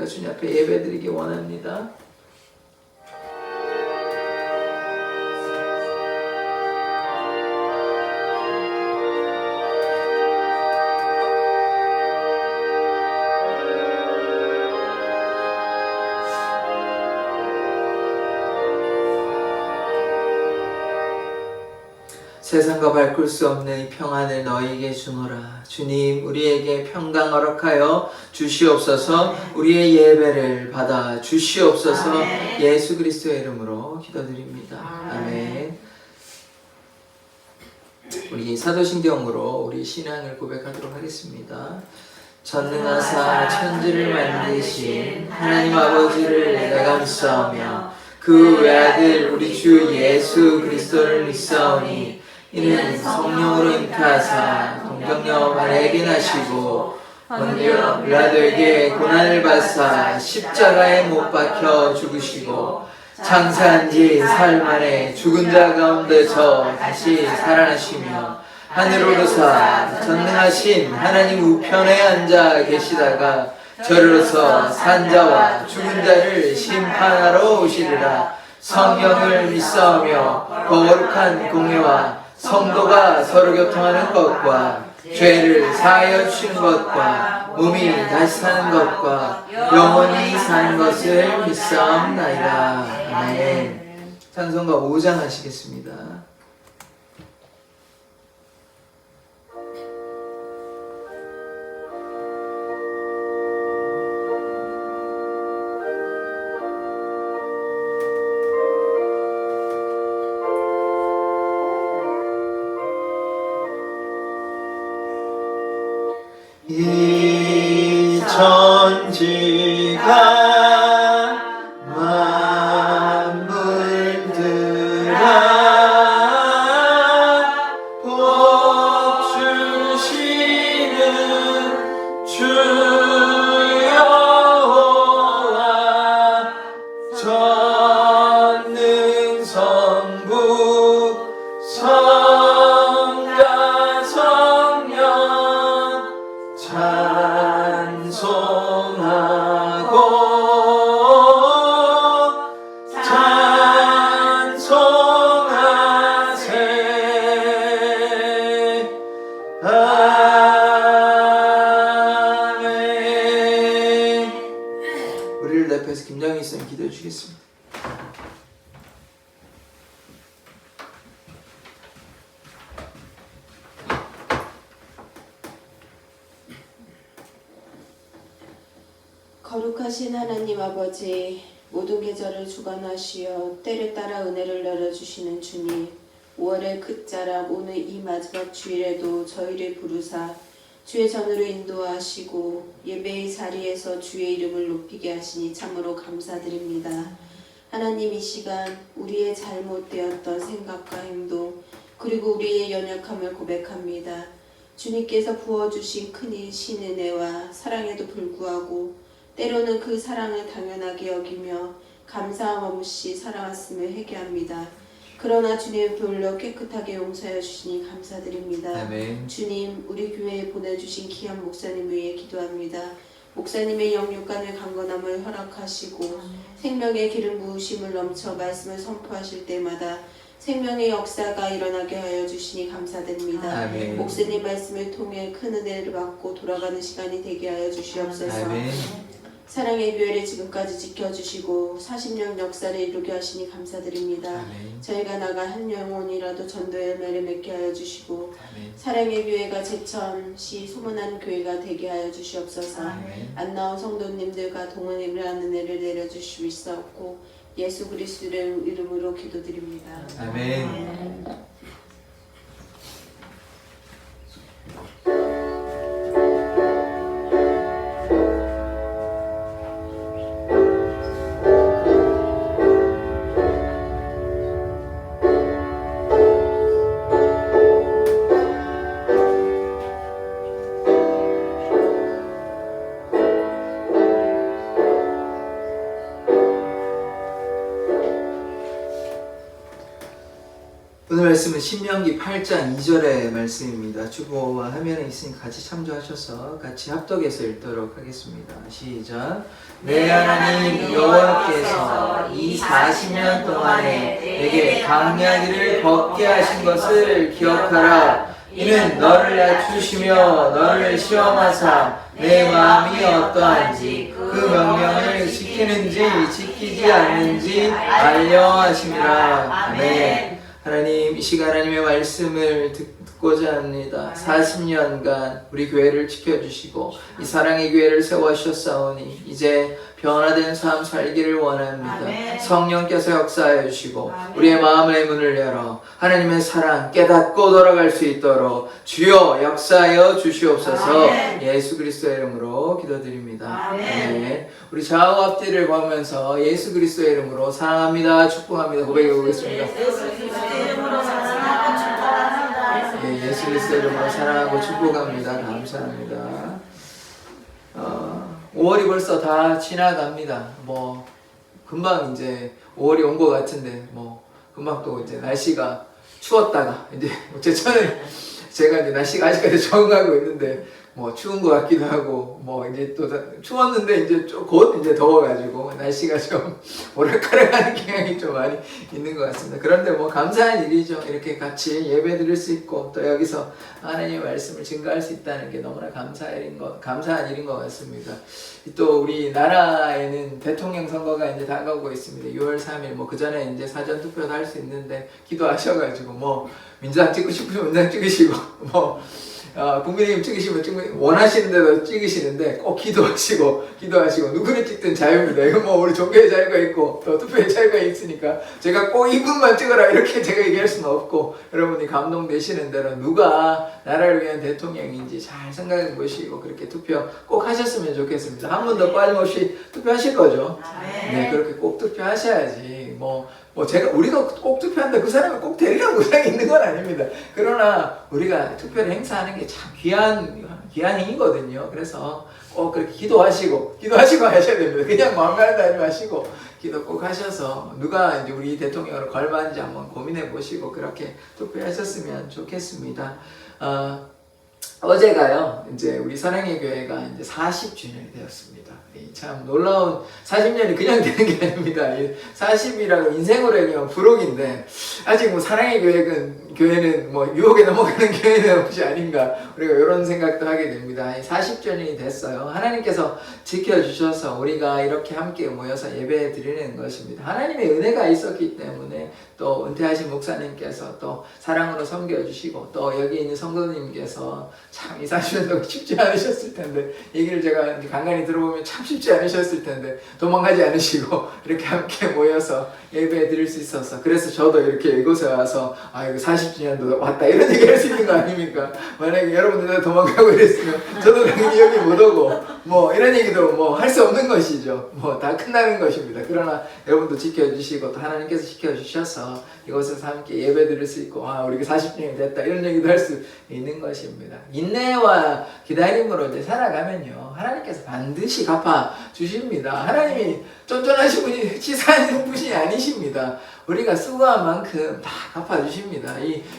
우리가 주님 앞에 예배드리기 원합니다. 세상과 바꿀 수 없는 이 평안을 너희에게 주노라. 주님, 우리에게 평강 허락하여 주시옵소서. 우리의 예배를 받아 주시옵소서. 아멘. 예수 그리스도의 이름으로 기도드립니다. 아멘. 우리 사도신경으로 우리 신앙을 고백하도록 하겠습니다. 전능하사 천지를 만드신 하나님 아버지를 내가 믿사오며 그 외아들 우리 주 예수 그리스도를 믿사오니 이는 성령으로 잉태하사 동정녀 마리아에게 나시고 본디오 빌라도에게 고난을 받사 십자가에 못 박혀 죽으시고 장사한 지 사흘 만에 죽은 자 가운데서 다시 살아나시며 하늘 오르사 전능하신 하나님 우편에 앉아 계시다가 저리로서 산 자와 죽은 자를 심판하러 오시리라. 성령을 믿사오며 거룩한 공회와 성도가 서로 교통하는 것과 죄를 사하여 주시는 것과 몸이 다시 사는 것과 영원히 사는 것을 믿사옵나이다. 아멘. 찬송가 5장 하시겠습니다. 이 천지가 만물들아 복 주시는 주 여호와 전능 성부 성자 성령 찬송하고 찬송하세. 아멘. 우리를 대표해서 김정희 선생님 기도해 주겠습니다. 거룩하신 하나님 아버지, 모든 계절을 주관하시어 때를 따라 은혜를 내려주시는 주님, 5월의 끝자락 오늘 이 마지막 주일에도 저희를 부르사 주의 전으로 인도하시고 예배의 자리에서 주의 이름을 높이게 하시니 참으로 감사드립니다. 하나님, 이 시간 우리의 잘못되었던 생각과 행동 그리고 우리의 연약함을 고백합니다. 주님께서 부어주신 큰일 신은혜와 사랑에도 불구하고 때로는 그 사랑을 당연하게 여기며 감사함 없이 살아왔음을 회개합니다. 그러나 주님 돌려 깨끗하게 용서하여 주시니 감사드립니다. 아멘. 주님, 우리 교회에 보내주신 귀한 목사님 위해 기도합니다. 목사님의 영육간의 강건함을 허락하시고 생명의 기름 부으심을 넘쳐 말씀을 선포하실 때마다 생명의 역사가 일어나게 하여 주시니 감사드립니다. 아멘. 목사님 말씀을 통해 큰 은혜를 받고 돌아가는 시간이 되게 하여 주시옵소서. 아멘. 사랑의 교회를 지금까지 지켜주시고 40년 역사를 이루게 하시니 감사드립니다. 아멘. 저희가 나가 한 영혼이라도 전도의 열매를 맺게 하여 주시고 아멘. 사랑의 교회가 제천시 소문난 교회가 되게 하여 주시옵소서. 아멘. 안 나온 성도님들과 동행을 하는 은혜를 내려주시옵고 예수 그리스도의 이름으로 기도드립니다. 아멘. 아멘. 오늘 말씀은 신명기 8장 2절의 말씀입니다. 주보와 화면에 있으니 같이 참조하셔서 같이 합독해서 읽도록 하겠습니다. 시작. 내 하나님 여호와께서 이 40년 동안에 내게 광야길을 걷게 하신 것을 기억하라. 이는 너를 낮추시며 너를 시험하사 내 마음이 어떠한지 그 명령을 지키는지 지키지 않는지 알려 하심이라. 아멘. 하나님, 이 시간 하나님의 말씀을 듣고자 합니다. 40년간 우리 교회를 지켜주시고 이 사랑의 교회를 세워주셨사오니 이제 변화된 삶 살기를 원합니다. 아멘. 성령께서 역사해 주시고 아멘. 우리의 마음의 문을 열어 하나님의 사랑 깨닫고 돌아갈 수 있도록 주여 역사하여 주시옵소서. 아멘. 예수 그리스도의 이름으로 기도드립니다. 아멘. 우리 좌우 앞뒤를 보면서 예수 그리스도의 이름으로 사랑합니다, 축복합니다 고백해 보겠습니다. 예수 그리스도의 이름으로 사랑하고 축복합니다. 예, 예수 그리스도의 이름으로 사랑하고 축복합니다. 감사합니다. 5월이 벌써 다 지나갑니다. 뭐 금방 이제 5월이 온 것 같은데 뭐 금방 또 이제 날씨가 추웠다가 이제 제가 이제 날씨가 아직까지 적응하고 있는데 뭐 추운 것 같기도 하고 뭐 이제 또 추웠는데 이제 곧 이제 더워가지고 날씨가 좀 오락가락하는 경향이 좀 많이 있는 것 같습니다. 그런데 뭐 감사한 일이죠. 이렇게 같이 예배 드릴 수 있고 또 여기서 하나님의 말씀을 증거할 수 있다는 게 너무나 감사한 일인 것 같습니다. 또 우리 나라에는 대통령 선거가 이제 다가오고 있습니다. 6월 3일 뭐 그 전에 이제 사전 투표도 할 수 있는데 기도하셔가지고 뭐 민주당 찍고 싶으면 민주당 찍으시고 뭐 국민의힘 찍으시면 원하시는 대로 찍으시는데 꼭 기도하시고 누구를 찍든 자유입니다. 이건 뭐 우리 종교의 자유가 있고 또 투표의 자유가 있으니까 제가 꼭 이분만 찍어라 이렇게 제가 얘기할 수는 없고 여러분이 감동되시는 대로 누가 나라를 위한 대통령인지 잘 생각해 보시고 그렇게 투표 꼭 하셨으면 좋겠습니다. 한 번도 빠짐없이 투표하실 거죠? 네, 그렇게 꼭 투표하셔야지 우리가 꼭 투표한다 그 사람이 꼭 되리라는 보장이 있는 건 아닙니다. 그러나 우리가 투표를 행사하는 게 참 귀한 행위거든요. 그래서 꼭 그렇게 기도하시고 하셔야 됩니다. 그냥 마음 가는 다니 마시고 기도 꼭 하셔서 누가 이제 우리 대통령으로 걸맞는지 한번 고민해 보시고 그렇게 투표하셨으면 좋겠습니다. 어제가요, 이제 우리 사랑의 교회가 이제 40주년이 되었습니다. 참 놀라운 40년이 그냥 되는 게 아닙니다. 40이라고 인생으로 얘기하면 부록인데, 아직 뭐 사랑의 교회는 뭐 유혹에 넘어가는 교회는 것이 아닌가, 우리가 이런 생각도 하게 됩니다. 40주년이 됐어요. 하나님께서 지켜주셔서 우리가 이렇게 함께 모여서 예배 드리는 것입니다. 하나님의 은혜가 있었기 때문에 또 은퇴하신 목사님께서 또 사랑으로 섬겨주시고 또 여기 있는 성도님께서 참 이 40년 동안 쉽지 않으셨을 텐데 얘기를 제가 간간히 들어보면 참 쉽지 않으셨을 텐데 도망가지 않으시고 이렇게 함께 모여서 예배 드릴 수 있어서 그래서 저도 이렇게 이곳에 와서 이거 40주년도 왔다 이런 얘기 할 수 있는 거 아닙니까? 만약에 여러분들 도망가고 이랬으면 저도 당연히 여기 못 오고 뭐 이런 얘기도 뭐 할 수 없는 것이죠. 뭐 다 끝나는 것입니다. 그러나 여러분도 지켜주시고 또 하나님께서 지켜주셔서 이곳에서 함께 예배 드릴 수 있고 우리가 40년이 됐다 이런 얘기도 할 수 있는 것입니다. 인내와 기다림으로 이제 살아가면요 하나님께서 반드시 갚아 주십니다. 하나님이 쫀쫀하신 분이 치사한 분이 아니십니다. 우리가 수고한 만큼 다 갚아주십니다.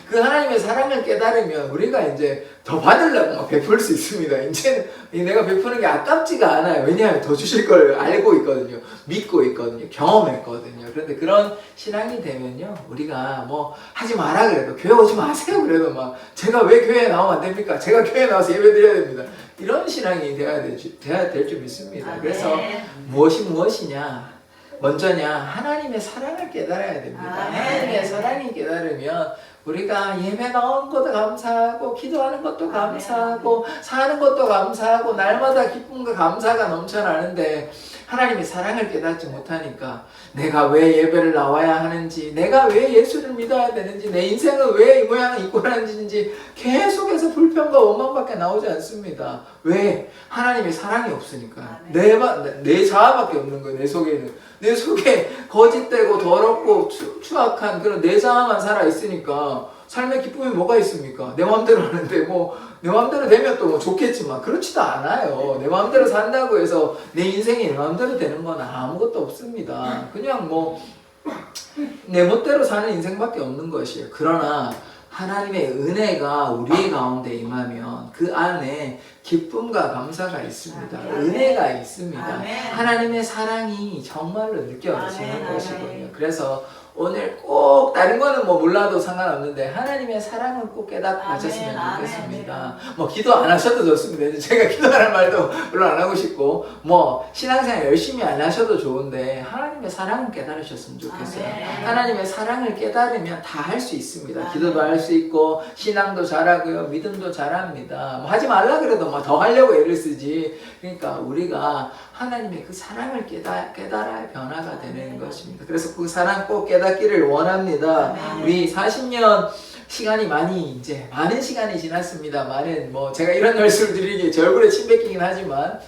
그 하나님의 사랑을 깨달으면 우리가 이제 더 받으려고 베풀 수 있습니다. 이제는 내가 베푸는 게 아깝지가 않아요. 왜냐하면 더 주실 걸 알고 있거든요. 믿고 있거든요. 경험했거든요. 그런데 그런 신앙이 되면요. 우리가 뭐 하지 마라 그래도 교회 오지 마세요 그래도 막 제가 왜 교회에 나오면 안 됩니까? 제가 교회에 나와서 예배 드려야 됩니다. 이런 신앙이 돼야 될 줄 믿습니다. 그래서 무엇이냐? 먼저냐 하나님의 사랑을 깨달아야 됩니다. 하나님의 사랑이 깨달으면 우리가 예배 나온 것도 감사하고 기도하는 것도 감사하고 사는 것도 감사하고 날마다 기쁨과 감사가 넘쳐나는데 하나님의 사랑을 깨닫지 못하니까 내가 왜 예배를 나와야 하는지 내가 왜 예수를 믿어야 되는지 내 인생은 왜 이 모양을 입고 하는지 계속해서 불평과 원망밖에 나오지 않습니다. 왜? 하나님의 사랑이 없으니까 내 자아밖에 없는 거예요. 내 속에는 내 속에 거짓되고 더럽고 추악한 그런 내 자아만 살아있으니까 삶의 기쁨이 뭐가 있습니까? 내 마음대로 하는데 내 마음대로 되면 또 좋겠지만 그렇지도 않아요. 내 마음대로 산다고 해서 내 인생이 내 마음대로 되는 건 아무것도 없습니다. 그냥 내 멋대로 사는 인생밖에 없는 것이에요. 그러나 하나님의 은혜가 우리 가운데 임하면 그 안에 기쁨과 감사가 있습니다. 은혜가 있습니다. 하나님의 사랑이 정말로 느껴지는 것이거든요. 그래서 오늘 꼭 다른 거는 뭐 몰라도 상관없는데 하나님의 사랑을 꼭 깨닫고 가셨으면 좋겠습니다. 뭐 기도 안 하셔도 좋습니다. 제가 기도하는 말도 별로 안 하고 싶고 뭐 신앙생활 열심히 안 하셔도 좋은데 하나님의 사랑을 깨달으셨으면 좋겠어요. 하나님의 사랑을 깨달으면 다 할 수 있습니다. 기도도 할 수 있고 신앙도 잘하고요. 믿음도 잘합니다. 뭐 하지 말라 그래도 뭐 더 하려고 애를 쓰지. 그러니까 우리가 하나님의 그 사랑을 깨달아야 변화가 되는 것입니다. 그래서 그 사랑 꼭 깨닫기를 원합니다. 우리 40년 시간이 많은 시간이 지났습니다. 뭐 제가 이런 말씀을 드리기에 제 얼굴에 침 뱉기긴 하지만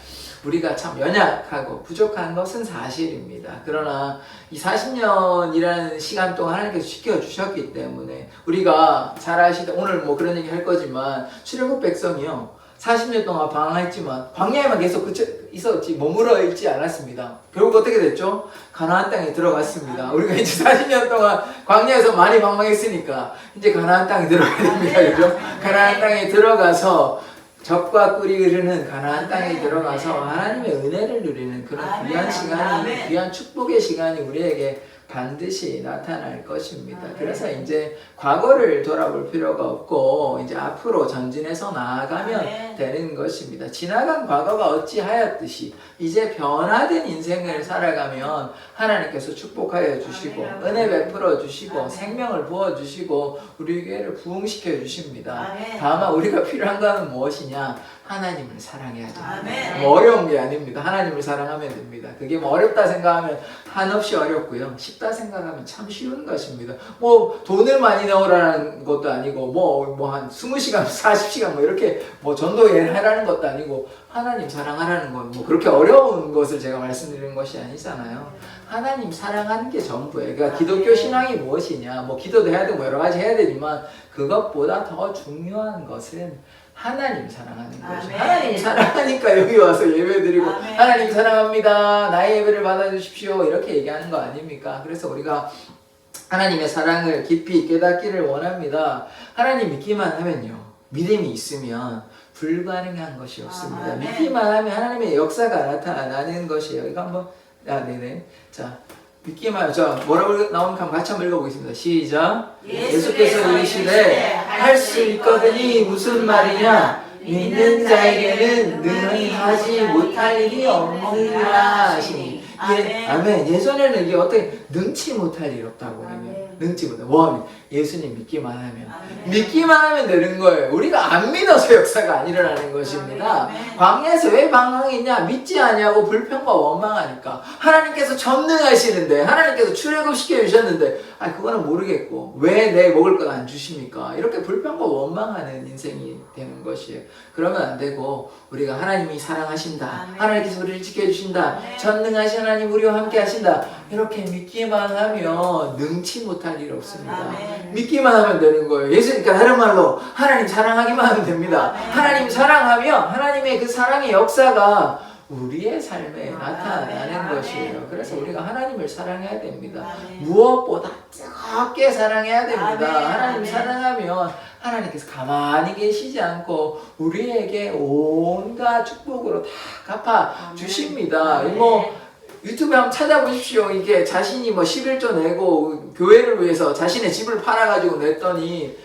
우리가 참 연약하고 부족한 것은 사실입니다. 그러나 이 40년이라는 시간 동안 하나님께서 지켜주셨기 때문에 우리가 잘 아시다 오늘 뭐 그런 얘기 할 거지만 출애굽 백성이요 40년 동안 방황했지만 광야에만 계속 있었지 머물러 있지 않았습니다. 결국 어떻게 됐죠? 가나안 땅에 들어갔습니다. 우리가 이제 40년 동안 광야에서 많이 방황했으니까 이제 가나안 땅에 들어가야 됩니다. 그죠? 가나안 땅에 들어가서 젖과 꿀이 흐르는 가나안 땅에 들어가서 하나님의 은혜를 누리는 그런 귀한 시간이 귀한 축복의 시간이 우리에게 반드시 나타날 것입니다. 그래서 이제 과거를 돌아볼 필요가 없고 이제 앞으로 전진해서 나아가면 되는 것입니다. 지나간 과거가 어찌하였듯이 이제 변화된 인생을 살아가면 하나님께서 축복하여 주시고 은혜 베풀어 주시고 생명을 부어 주시고 우리 교회를 부흥시켜 주십니다. 다만 우리가 필요한 것은 무엇이냐? 하나님을 사랑해야 됩니다. 뭐 어려운 게 아닙니다. 하나님을 사랑하면 됩니다. 그게 뭐 어렵다 생각하면 한없이 어렵고요. 쉽다 생각하면 참 쉬운 것입니다. 뭐 돈을 많이 넣으라는 것도 아니고 뭐 한 20시간, 40시간 뭐 이렇게 뭐 전도에 하라는 것도 아니고 하나님 사랑하라는 건 뭐 그렇게 어려운 것을 제가 말씀드리는 것이 아니잖아요. 하나님 사랑하는 게 전부예요. 그러니까 기독교 신앙이 무엇이냐? 뭐 기도도 해야 되고 여러 가지 해야 되지만 그것보다 더 중요한 것은 하나님 사랑하는 거죠. 하나님 사랑하니까 여기 와서 예배드리고 하나님 사랑합니다. 나의 예배를 받아주십시오. 이렇게 얘기하는 거 아닙니까? 그래서 우리가 하나님의 사랑을 깊이 깨닫기를 원합니다. 하나님 믿기만 하면요. 믿음이 있으면 불가능한 것이 없습니다. 믿기만 하면 하나님의 역사가 나타나는 것이에요. 이거 한번 네네. 자. 믿기만 자 뭐라고 나오는 거 같이 한번 읽어보겠습니다. 시작. 예수께서 이르시되 할 수 있거든이 무슨 말이냐? 믿는 자에게는 능히 하지 못할 일이 없느니라 하시니. 아멘. 예전에는 이게 어떻게 능치 못할 일 없다고 능치 못할. 뭐 예수님 믿기만 하면 믿기만 하면 되는 거예요. 우리가 안 믿어서 역사가 안 일어나는 것입니다. 광야에서 왜 방황했냐? 믿지 않냐고 불평과 원망하니까 하나님께서 전능하시는데 하나님께서 출애굽시켜 주셨는데 그거는 모르겠고 왜 내 먹을 것 안 주십니까? 이렇게 불평과 원망하는 인생이 되는 것이에요. 그러면 안 되고 우리가 하나님이 사랑하신다. 하나님께서 우리를 지켜주신다. 전능하신 하나님 우리와 함께 하신다. 이렇게 믿기만 하면 능치 못할 일 없습니다. 믿기만 하면 되는 거예요. 예수니까 다른 말로 하나님 사랑하기만 하면 됩니다. 하나님 사랑하면 하나님의 그 사랑의 역사가 우리의 삶에 나타나는 것이에요. 그래서 우리가 하나님을 사랑해야 됩니다. 무엇보다 뜨겁게 사랑해야 됩니다. 하나님 사랑하면 하나님께서 가만히 계시지 않고 우리에게 온갖 축복으로 다 갚아 주십니다. 뭐 유튜브에 한번 찾아보십시오. 이게 자신이 뭐 11조 내고 교회를 위해서 자신의 집을 팔아가지고 냈더니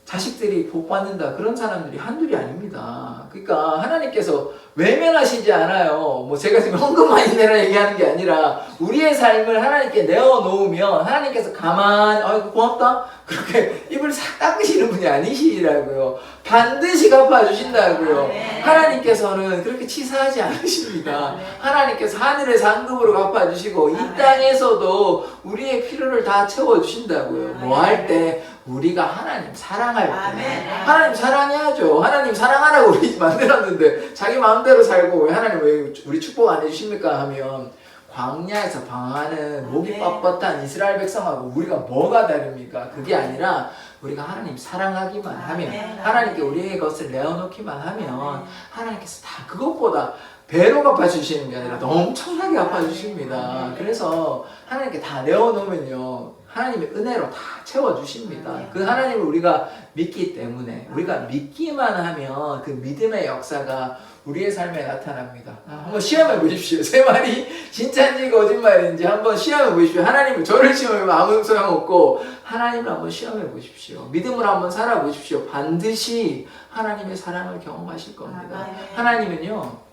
자식들이 복 받는다. 그런 사람들이 한둘이 아닙니다. 그러니까 하나님께서 외면하시지 않아요. 뭐 제가 지금 헌금 많이 내라 얘기하는 게 아니라 우리의 삶을 하나님께 내어놓으면 하나님께서 가만히 고맙다? 그렇게 입을 싹 닦으시는 분이 아니시라고요. 반드시 갚아주신다고요. 하나님께서는 그렇게 치사하지 않으십니다. 하나님께서 하늘에서 한급으로 갚아주시고 이 땅에서도 우리의 필요를 다 채워주신다고요. 뭐 할 때? 우리가 하나님 사랑할 때 하나님 사랑해야죠. 하나님 사랑하라고 우리 만들었는데 자기 마음대로 살고 왜 하나님 왜 우리 축복 안 해주십니까 하면 광야에서 방황하는 목이 뻣뻣한 이스라엘 백성하고 우리가 뭐가 다릅니까? 그게 아니라 우리가 하나님 사랑하기만 하면 하나님께 우리의 것을 내어놓기만 하면 하나님께서 다 그것보다 배로 갚아주시는 게 아니라 엄청나게 갚아주십니다. 그래서 하나님께 다 내어놓으면요, 하나님의 은혜로 다 채워주십니다. 그 하나님을 우리가 믿기 때문에, 우리가 믿기만 하면 그 믿음의 역사가 우리의 삶에 나타납니다. 한번 시험해 보십시오. 제 말이 진짜인지 거짓말인지 한번 시험해 보십시오. 하나님을, 저를 시험해보면 아무 소용없고 하나님을 한번 시험해 보십시오. 믿음으로 한번 살아보십시오. 반드시 하나님의 사랑을 경험하실 겁니다. 하나님은요,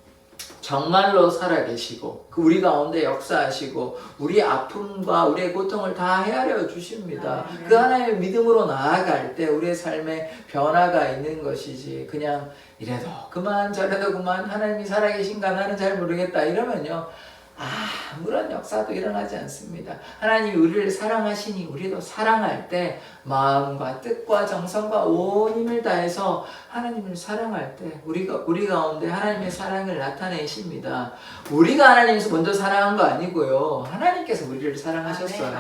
정말로 살아계시고 우리 가운데 역사하시고 우리의 아픔과 우리의 고통을 다 헤아려 주십니다. 그 하나님의 믿음으로 나아갈 때 우리의 삶에 변화가 있는 것이지, 그냥 이래도 그만 저래도 그만 하나님이 살아계신가 나는 잘 모르겠다 이러면요, 아무런 역사도 일어나지 않습니다. 하나님이 우리를 사랑하시니 우리도 사랑할 때 마음과 뜻과 정성과 온 힘을 다해서 하나님을 사랑할 때 우리 가운데 하나님의 사랑을 나타내십니다. 우리가 하나님께서 먼저 사랑한 거 아니고요, 하나님께서 우리를 사랑하셨어요.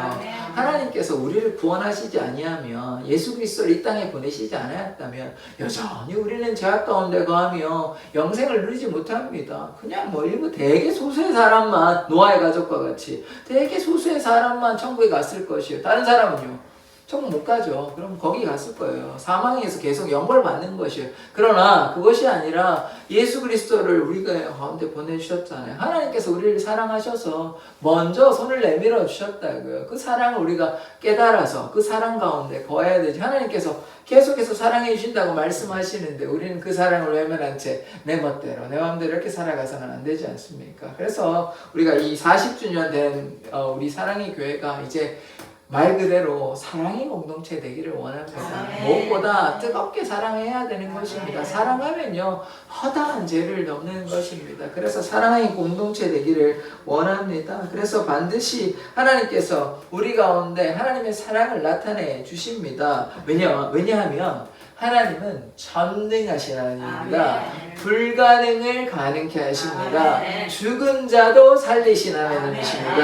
하나님께서 우리를 구원하시지 아니하면, 예수 그리스도를 이 땅에 보내시지 않았다면 여전히 우리는 죄악 가운데 거하며 영생을 누리지 못합니다. 그냥 뭐 일부 되게 소수의 사람만, 노아의 가족과 같이 되게 소수의 사람만 천국에 갔을 것이에요. 다른 사람은요, 천국 못 가죠. 그럼 거기 갔을 거예요. 사망에서 계속 영벌 받는 것이에요. 그러나 그것이 아니라 예수 그리스도를 우리가 가운데 보내주셨잖아요. 하나님께서 우리를 사랑하셔서 먼저 손을 내밀어 주셨다고요. 그 사랑을 우리가 깨달아서 그 사랑 가운데 거해야 되지. 하나님께서 계속해서 사랑해 주신다고 말씀하시는데 우리는 그 사랑을 외면한 채 내 멋대로 내 마음대로 이렇게 살아가서는 안 되지 않습니까? 그래서 우리가 이 40주년 된 우리 사랑의 교회가 이제 말 그대로 사랑의 공동체 되기를 원합니다. 무엇보다 뜨겁게 사랑해야 되는 것입니다. 사랑하면요, 허다한 죄를 넘는 것입니다. 그래서 사랑의 공동체 되기를 원합니다. 그래서 반드시 하나님께서 우리 가운데 하나님의 사랑을 나타내 주십니다. 왜냐하면 하나님은 전능하신 하나님입니다. 불가능을 가능케 하십니다. 죽은 자도 살리신 하나님이십니다.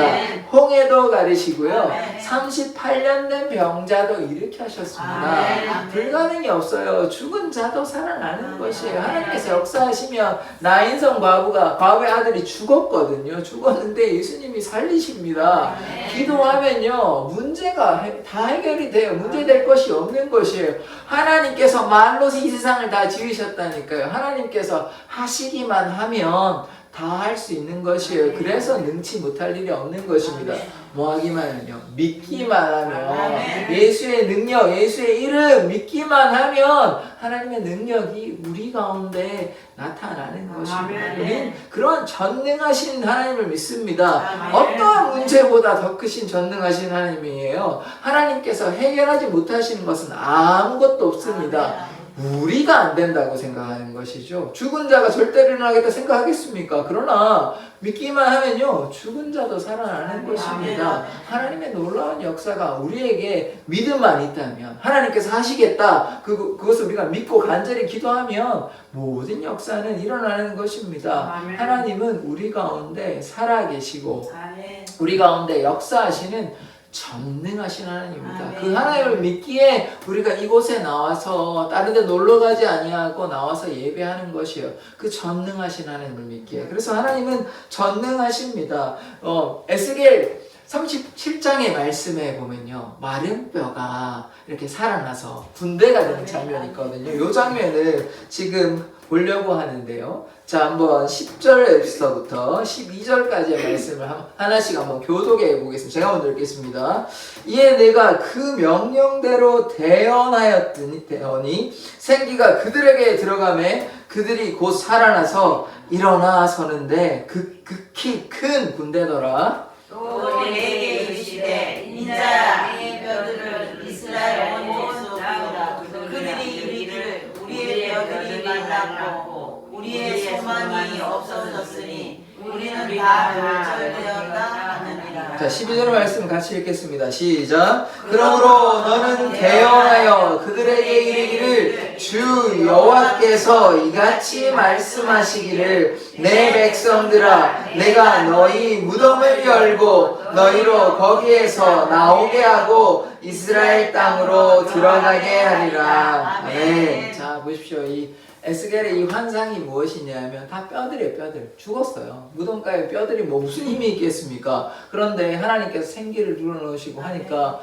홍해도 가르시고요, 38년 된 병자도 일으켜 하셨습니다. 불가능이 없어요. 죽은 자도 살아나는 것이에요. 하나님께서 역사하시면, 나인성 과부의 아들이 죽었거든요. 죽었는데 예수님이 살리십니다. 기도하면요, 문제가 다 해결이 돼요. 문제될 것이 없는 것이에요. 하나님께서 말로서 이 세상을 다 지으셨다니까요. 하나님께서 하시기만 하면 다 할 수 있는 것이에요. 그래서 능치 못할 일이 없는 것입니다. 뭐 하기만 하면요, 믿기만 하면, 예수의 능력, 예수의 이름 믿기만 하면 하나님의 능력이 우리 가운데 나타나는 것입니다. 우리는 그런 전능하신 하나님을 믿습니다. 어떠한 문제보다 더 크신 전능하신 하나님이에요. 하나님께서 해결하지 못하시는 것은 아무것도 없습니다. 우리가 안 된다고 생각하는 것이죠. 죽은 자가 절대로 일어나겠다 생각하겠습니까? 그러나 믿기만 하면요, 죽은 자도 살아나는 것입니다. 하나님의 놀라운 역사가 우리에게 믿음만 있다면, 하나님께서 하시겠다, 그것을 우리가 믿고 간절히 기도하면 모든 역사는 일어나는 것입니다. 하나님은 우리 가운데 살아계시고 우리 가운데 역사하시는 전능하신 하나님입니다. 그 하나님을 믿기에 우리가 이곳에 나와서 다른 데 놀러 가지 아니하고 나와서 예배하는 것이에요. 그 전능하신 하나님을 믿기에. 그래서 하나님은 전능하십니다. 에스겔 37장의 말씀에 보면요, 마른 뼈가 이렇게 살아나서 군대가 되는 장면이 있거든요. 이 장면을 지금 보려고 하는데요. 자, 한번 10절에서부터 12절까지의 말씀을 하나씩 한번 교독해 보겠습니다. 제가 먼저 읽겠습니다. 이에 내가 그 명령대로 대언하였더니 생기가 그들에게 들어가매 그들이 곧 살아나서 일어나 서는데 극히 큰 군대더라. 또 내게 이르시되 인자야 이 뼈들을 이스라엘 온 족속으로 그들이 이르기를 우리의 뼈들이 말랐고 우리의 소망이 없어졌으니 우리는 다 멸절되었다 하느니라. 자, 12절 말씀 같이 읽겠습니다. 시작. 그러므로 너는 대언하여 그들에게 이르기를 주 여호와께서 이같이 말씀하시기를 내 백성들아 내가 너희 무덤을 열고 너희로 거기에서 나오게 하고 이스라엘 땅으로 들어가게 하리라. 아멘. 자, 보십시오. 이 에스겔의 이 환상이 무엇이냐면 다 뼈들이에요. 뼈들. 죽었어요. 무덤가에 뼈들이 뭐 무슨 힘이 있겠습니까? 그런데 하나님께서 생기를 불어넣으시고 하니까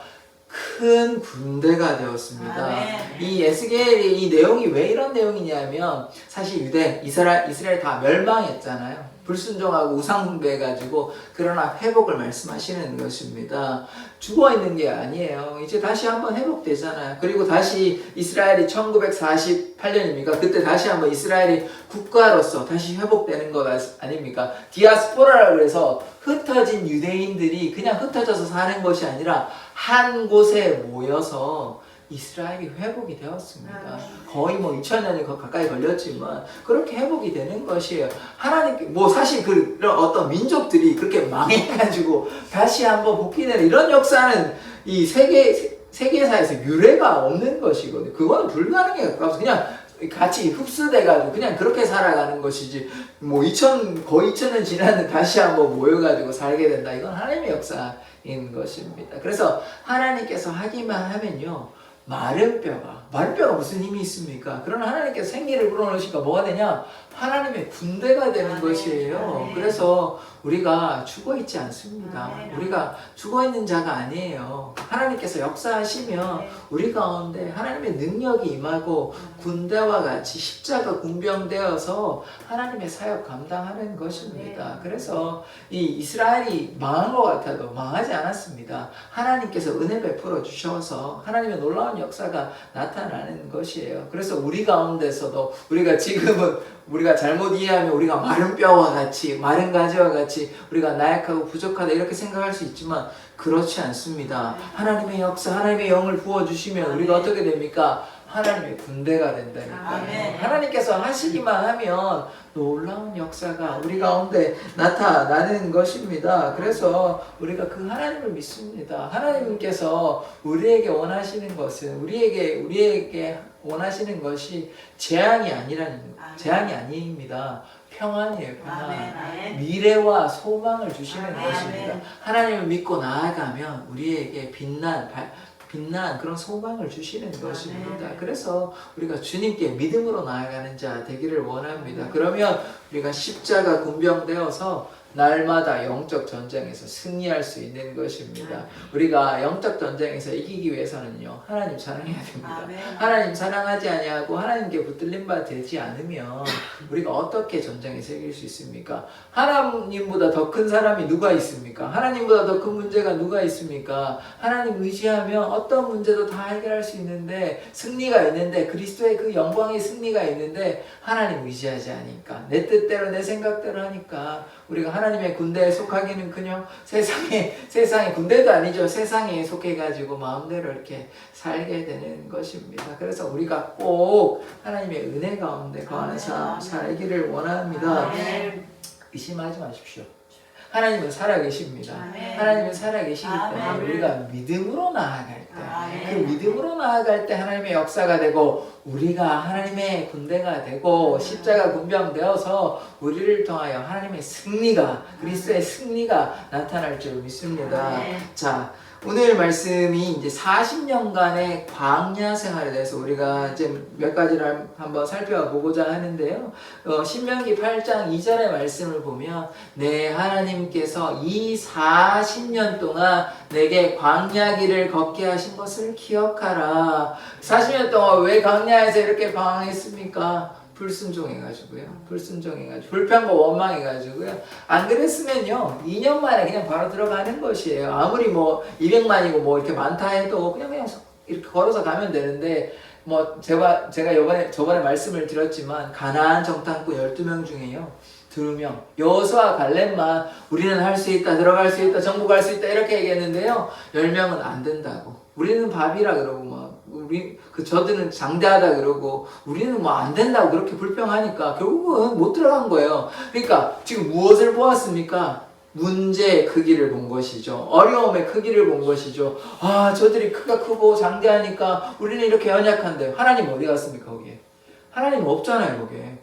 큰 군대가 되었습니다. 아멘. 이 에스겔이 이 내용이 왜 이런 내용이냐면 사실 유대, 이스라엘 다 멸망했잖아요. 불순종하고 우상숭배해가지고 그러나 회복을 말씀하시는 것입니다. 죽어있는 게 아니에요. 이제 다시 한번 회복되잖아요. 그리고 다시 이스라엘이 1948년입니까? 그때 다시 한번 이스라엘이 국가로서 다시 회복되는 것 아닙니까? 디아스포라라고 해서 흩어진 유대인들이 그냥 흩어져서 사는 것이 아니라 한 곳에 모여서 이스라엘이 회복이 되었습니다. 거의 뭐 2000년이 가까이 걸렸지만 그렇게 회복이 되는 것이에요. 하나님께 뭐 사실 그런 어떤 민족들이 그렇게 망해가지고 다시 한번 복귀되는 이런 역사는 이 세계사에서 유례가 없는 것이거든요. 그건 불가능에 가까워서 그냥 같이 흡수돼가지고 그냥 그렇게 살아가는 것이지 뭐 거의 2000년 지났는데 다시 한번 모여가지고 살게 된다. 이건 하나님의 역사인 것입니다. 그래서 하나님께서 하기만 하면요. 마른 뼈가 무슨 힘이 있습니까? 그러나 하나님께서 생기를 불어넣으시니까 뭐가 되냐? 하나님의 군대가 되는 것이에요. 그래서 우리가 죽어있지 않습니다. 우리가 죽어있는 자가 아니에요. 하나님께서 역사하시면 우리 가운데 하나님의 능력이 임하고 군대와 같이 십자가 군병되어서 하나님의 사역 감당하는 것입니다. 그래서 이 이스라엘이 망한 것 같아도 망하지 않았습니다. 하나님께서 은혜 베풀어 주셔서 하나님의 놀라운 역사가 나타나는 것이에요. 그래서 우리 가운데서도 우리가 지금은 우리가 잘못 이해하면 우리가 마른 뼈와 같이 마른 가지와 같이 우리가 나약하고 부족하다 이렇게 생각할 수 있지만 그렇지 않습니다. 하나님의 역사, 하나님의 영을 부어주시면 우리가 어떻게 됩니까? 하나님의 군대가 된다니까요. 하나님께서 하시기만 하면 놀라운 역사가 우리 가운데 나타나는 것입니다. 그래서 우리가 그 하나님을 믿습니다. 하나님께서 우리에게 원하시는 것은 우리에게 원하시는 것이 재앙이 아닙니다. 평안이에요. 평안. 미래와 소망을 주시는 것입니다. 하나님을 믿고 나아가면 우리에게 빛난 그런 소망을 주시는 것입니다. 그래서 우리가 주님께 믿음으로 나아가는 자 되기를 원합니다. 그러면 우리가 십자가 군병되어서 날마다 영적 전쟁에서 승리할 수 있는 것입니다. 우리가 영적 전쟁에서 이기기 위해서는요, 하나님 사랑해야 됩니다. 하나님 사랑하지 아니하고 하나님께 붙들린 바 되지 않으면 우리가 어떻게 전쟁에서 이길 수 있습니까? 하나님보다 더 큰 사람이 누가 있습니까? 하나님보다 더 큰 문제가 누가 있습니까? 하나님 의지하면 어떤 문제도 다 해결할 수 있는데, 승리가 있는데, 그리스도의 그 영광의 승리가 있는데 하나님 의지하지 않으니까, 내 뜻대로 내 생각대로 하니까 우리가 하나님의 군대에 속하기는커녕 세상의 군대도 아니죠. 세상에 속해가지고 마음대로 이렇게 살게 되는 것입니다. 그래서 우리가 꼭 하나님의 은혜 가운데 거하는 삶 살기를 원합니다. 의심하지 마십시오. 하나님은 살아계십니다. 하나님은 살아계시기 때문에 우리가 믿음으로 나아갈 때, 그 믿음으로 나아갈 때 하나님의 역사가 되고 우리가 하나님의 군대가 되고 십자가 군병되어서 우리를 통하여 하나님의 승리가, 그리스도의 승리가 나타날 줄 믿습니다. 자, 오늘 말씀이 이제 40년간의 광야 생활에 대해서 우리가 이제 몇 가지를 한번 살펴보고자 하는데요. 신명기 8장 2절의 말씀을 보면, 내 하나님께서 이 40년 동안 내게 광야 길을 걷게 하신 것을 기억하라. 40년 동안 왜 광야에서 이렇게 방황했습니까? 불순종해가지고요. 불평과 원망해가지고요. 안 그랬으면요, 2년 만에 그냥 바로 들어가는 것이에요. 아무리 뭐 200만이고 뭐 이렇게 많다 해도 그냥 이렇게 걸어서 가면 되는데, 뭐 제가 저번에 말씀을 드렸지만 가나안 정탐꾼 12명 중에요, 2명 여호수아 갈렙만 우리는 할 수 있다, 들어갈 수 있다, 정복할 수 있다 이렇게 얘기했는데요, 10명은 안 된다고, 우리는 밥이라 그러고 저들은 장대하다 그러고 우리는 뭐 안 된다고 그렇게 불평하니까 결국은 못 들어간 거예요. 그러니까 지금 무엇을 보았습니까? 문제의 크기를 본 것이죠. 어려움의 크기를 본 것이죠. 아, 저들이 크가 크고 장대하니까 우리는 이렇게 연약한데, 하나님 어디 갔습니까? 거기에 하나님 없잖아요. 거기에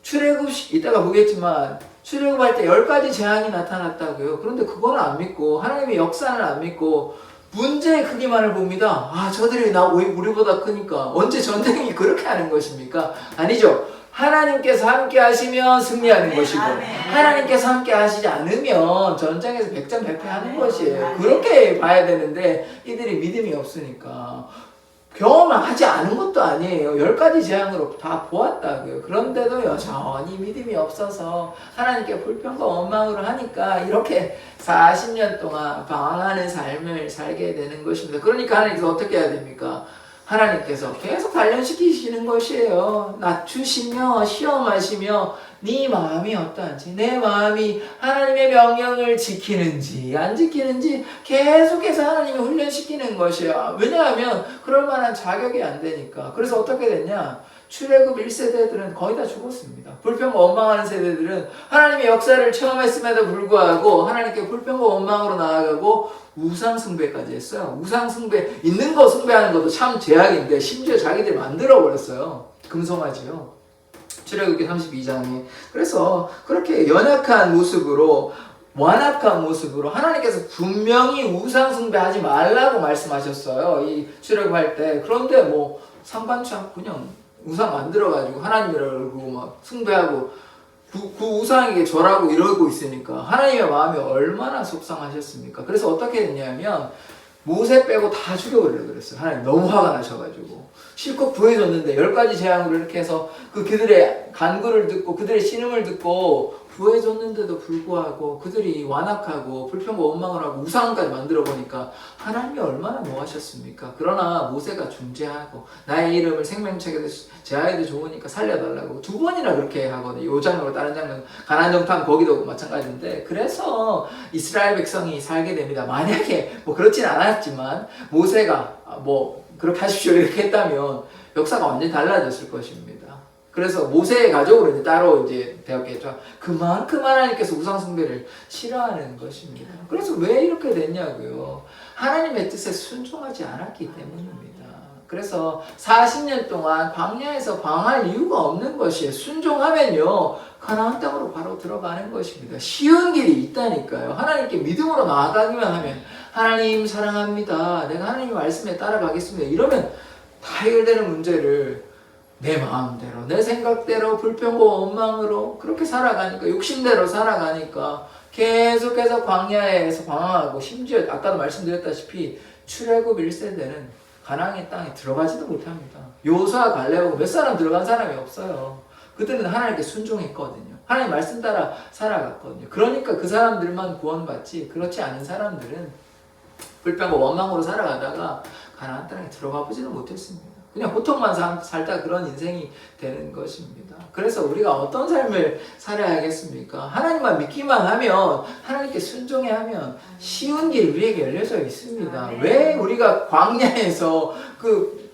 출애굽 이따가 보겠지만 출애굽할 때 10가지 재앙이 나타났다고요. 그런데 그거는 안 믿고, 하나님의 역사는 안 믿고 문제의 크기만을 봅니다. 아, 저들이 우리보다 크니까. 언제 전쟁이 그렇게 하는 것입니까? 아니죠. 하나님께서 함께 하시면 승리하는 아멘, 것이고 아멘. 하나님께서 함께 하시지 않으면 전장에서 백전백패하는 아멘, 것이에요. 아멘. 그렇게 봐야 되는데 이들이 믿음이 없으니까 경험을 하지 않은 것도 아니에요. 10가지 재앙으로 다 보았다고요. 그런데도 여전히 믿음이 없어서 하나님께 불평과 원망으로 하니까 이렇게 40년 동안 방황하는 삶을 살게 되는 것입니다. 그러니까 하나님께서 어떻게 해야 됩니까? 하나님께서 계속 단련시키시는 것이에요. 낮추시며 시험하시며 네 마음이 어떠한지, 내 마음이 하나님의 명령을 지키는지 안 지키는지 계속해서 하나님이 훈련시키는 것이에요. 왜냐하면 그럴 만한 자격이 안 되니까. 그래서 어떻게 됐냐? 출애굽 1세대들은 거의 다 죽었습니다. 불평과 원망하는 세대들은 하나님의 역사를 체험했음에도 불구하고 하나님께 불평과 원망으로 나아가고 우상 숭배까지 했어요. 우상 숭배, 있는 거 숭배하는 것도 참 제약인데 심지어 자기들이 만들어버렸어요. 금송아지요. 출애굽기 32장에. 그래서 그렇게 연약한 모습으로 완악한 모습으로 하나님께서 분명히 우상 숭배하지 말라고 말씀하셨어요. 이 출애굽할 때. 그런데 뭐 상관치 않고 그냥 우상 만들어가지고 하나님이라고 막 숭배하고 그 우상에게 절하고 이러고 있으니까 하나님의 마음이 얼마나 속상하셨습니까? 그래서 어떻게 됐냐면 모세 빼고 다 죽여버리려고 그랬어요. 하나님 너무 화가 나셔가지고 실컷 구해줬는데 10가지 재앙으로 이렇게 해서 그들의 간구를 듣고 그들의 신음을 듣고 구해줬는데도 불구하고 그들이 완악하고 불평과 원망을 하고 우상까지 만들어 보니까 하나님이 얼마나 노하셨습니까? 그러나 모세가 중재하고 나의 이름을 생명책에도 제하에도 좋으니까 살려달라고 2번이나 그렇게 하거든요. 요 장면과 다른 장면 가나안 정탐 거기도 마찬가지인데 그래서 이스라엘 백성이 살게 됩니다. 만약에 뭐 그렇진 않았지만 모세가 뭐 그렇게 하십시오 이렇게 했다면 역사가 완전히 달라졌을 것입니다. 그래서 모세의 가족으로 이제 따로 이제 되었겠죠. 그만큼 하나님께서 우상숭배를 싫어하는 것입니다. 그래서 왜 이렇게 됐냐고요. 하나님의 뜻에 순종하지 않았기 때문입니다. 그래서 40년 동안 광야에서 방황할 이유가 없는 것이에요. 순종하면요 가나안 땅으로 바로 들어가는 것입니다. 쉬운 길이 있다니까요. 하나님께 믿음으로 나아가기만 하면 하나님 사랑합니다. 내가 하나님 말씀에 따라가겠습니다. 이러면 다 해결되는 문제를 내 마음대로, 내 생각대로, 불평과 원망으로 그렇게 살아가니까, 욕심대로 살아가니까 계속해서 광야에서 방황하고 심지어 아까도 말씀드렸다시피 출애굽 1세대는 가나안의 땅에 들어가지도 못합니다. 요수아 갈렙하고 몇 사람 들어간 사람이 없어요. 그들은 하나님께 순종했거든요. 하나님 말씀 따라 살아갔거든요. 그러니까 그 사람들만 구원받지 그렇지 않은 사람들은 불평과 원망으로 살아가다가 가나안 땅에 들어가 보지는 못했습니다. 그냥 고통만 살다 그런 인생이 되는 것입니다. 그래서 우리가 어떤 삶을 살아야겠습니까? 하나님만 믿기만 하면, 하나님께 순종해 하면 쉬운 길 우리에게 열려져 있습니다. 왜 우리가 광야에서 그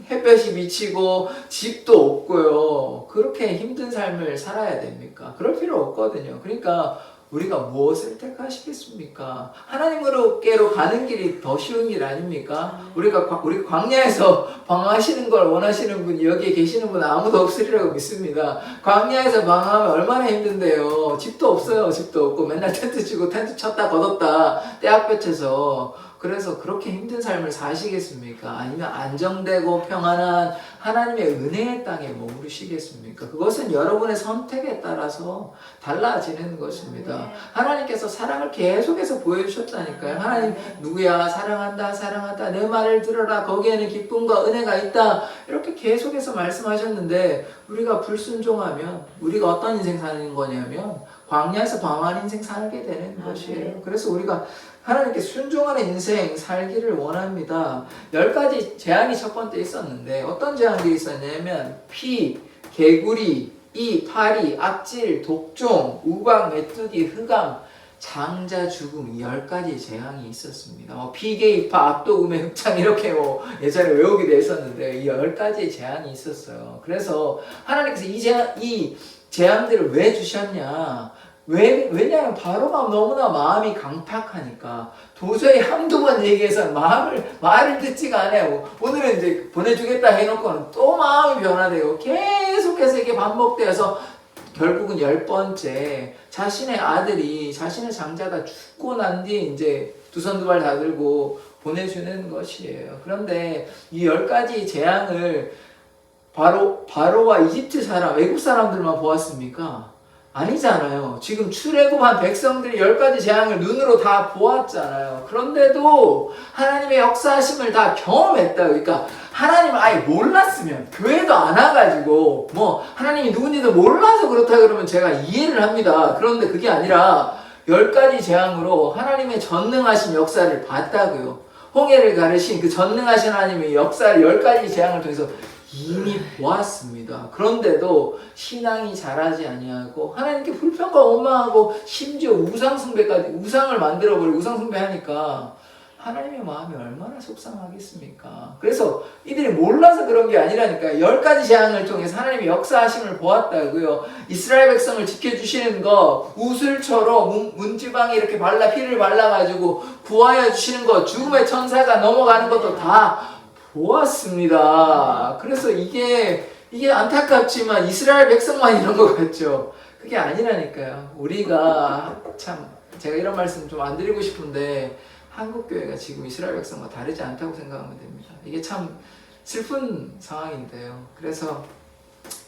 햇볕이 비치고 집도 없고요 그렇게 힘든 삶을 살아야 됩니까? 그럴 필요 없거든요. 그러니까 우리가 무엇을 택하시겠습니까? 하나님으로께로 가는 길이 더 쉬운 길 아닙니까? 우리 광야에서 방황하시는 걸 원하시는 분이 여기에 계시는 분은 아무도 없으리라고 믿습니다. 광야에서 방황하면 얼마나 힘든데요. 집도 없어요. 집도 없고 맨날 텐트 치고 텐트 쳤다 걷었다 떼약볕에서. 그래서 그렇게 힘든 삶을 사시겠습니까? 아니면 안정되고 평안한 하나님의 은혜의 땅에 머무르시겠습니까? 그것은 여러분의 선택에 따라서 달라지는 것입니다. 하나님께서 사랑을 계속해서 보여주셨다니까요. 하나님 누구야 사랑한다 사랑한다 내 말을 들어라 거기에는 기쁨과 은혜가 있다 이렇게 계속해서 말씀하셨는데 우리가 불순종하면 우리가 어떤 인생 사는 거냐면 광야에서 방황한 인생 살게 되는 것이에요. 그래서 우리가 하나님께 순종하는 인생 살기를 원합니다. 10가지 재앙이 첫 번째 있었는데 어떤 재앙들이 있었냐면 피, 개구리, 이, 파리, 악질, 독종, 우박, 메뚜기, 흑암, 장자, 죽음 이 10가지 재앙이 있었습니다. 피개이파, 악독음의 흑참 이렇게 예전에 외우기도 했었는데 이 10가지 재앙이 있었어요. 그래서 하나님께서 이 재앙들을 왜 주셨냐? 왜냐하면 바로가 너무나 마음이 강팍하니까 도저히 한두 번 얘기해서 말을 듣지가 않아요. 오늘은 이제 보내주겠다 해놓고는 또 마음이 변화되고 계속해서 이게 반복되어서 결국은 10번째 자신의 아들이 자신의 장자가 죽고 난 뒤에 이제 두 손 두 발 다 들고 보내주는 것이에요. 그런데 이 10가지 재앙을 바로와 이집트 사람, 외국 사람들만 보았습니까? 아니잖아요. 지금 출애굽한 백성들이 10가지 재앙을 눈으로 다 보았잖아요. 그런데도 하나님의 역사하심을 다 경험했다. 그러니까 하나님을 아예 몰랐으면, 교회도 안 와가지고 뭐 하나님이 누군지도 몰라서 그렇다 그러면 제가 이해를 합니다. 그런데 그게 아니라 10가지 재앙으로 하나님의 전능하신 역사를 봤다고요. 홍해를 가르신 그 전능하신 하나님의 역사를 10가지 재앙을 통해서 이미 보았습니다. 그런데도 신앙이 자라지 아니하고 하나님께 불평과 원망하고 심지어 우상 숭배까지, 우상을 만들어버리고 우상 숭배하니까 하나님의 마음이 얼마나 속상하겠습니까? 그래서 이들이 몰라서 그런 게 아니라니까요. 10가지 재앙을 통해서 하나님의 역사하심을 보았다고요. 이스라엘 백성을 지켜주시는 거, 우슬처럼 문지방에 이렇게 피를 발라가지고 구하여 주시는 거, 죽음의 천사가 넘어가는 것도 다 보았습니다. 그래서 이게 안타깝지만 이스라엘 백성만 이런 것 같죠. 그게 아니라니까요. 우리가 참, 제가 이런 말씀 좀 안 드리고 싶은데 한국교회가 지금 이스라엘 백성과 다르지 않다고 생각하면 됩니다. 이게 참 슬픈 상황인데요. 그래서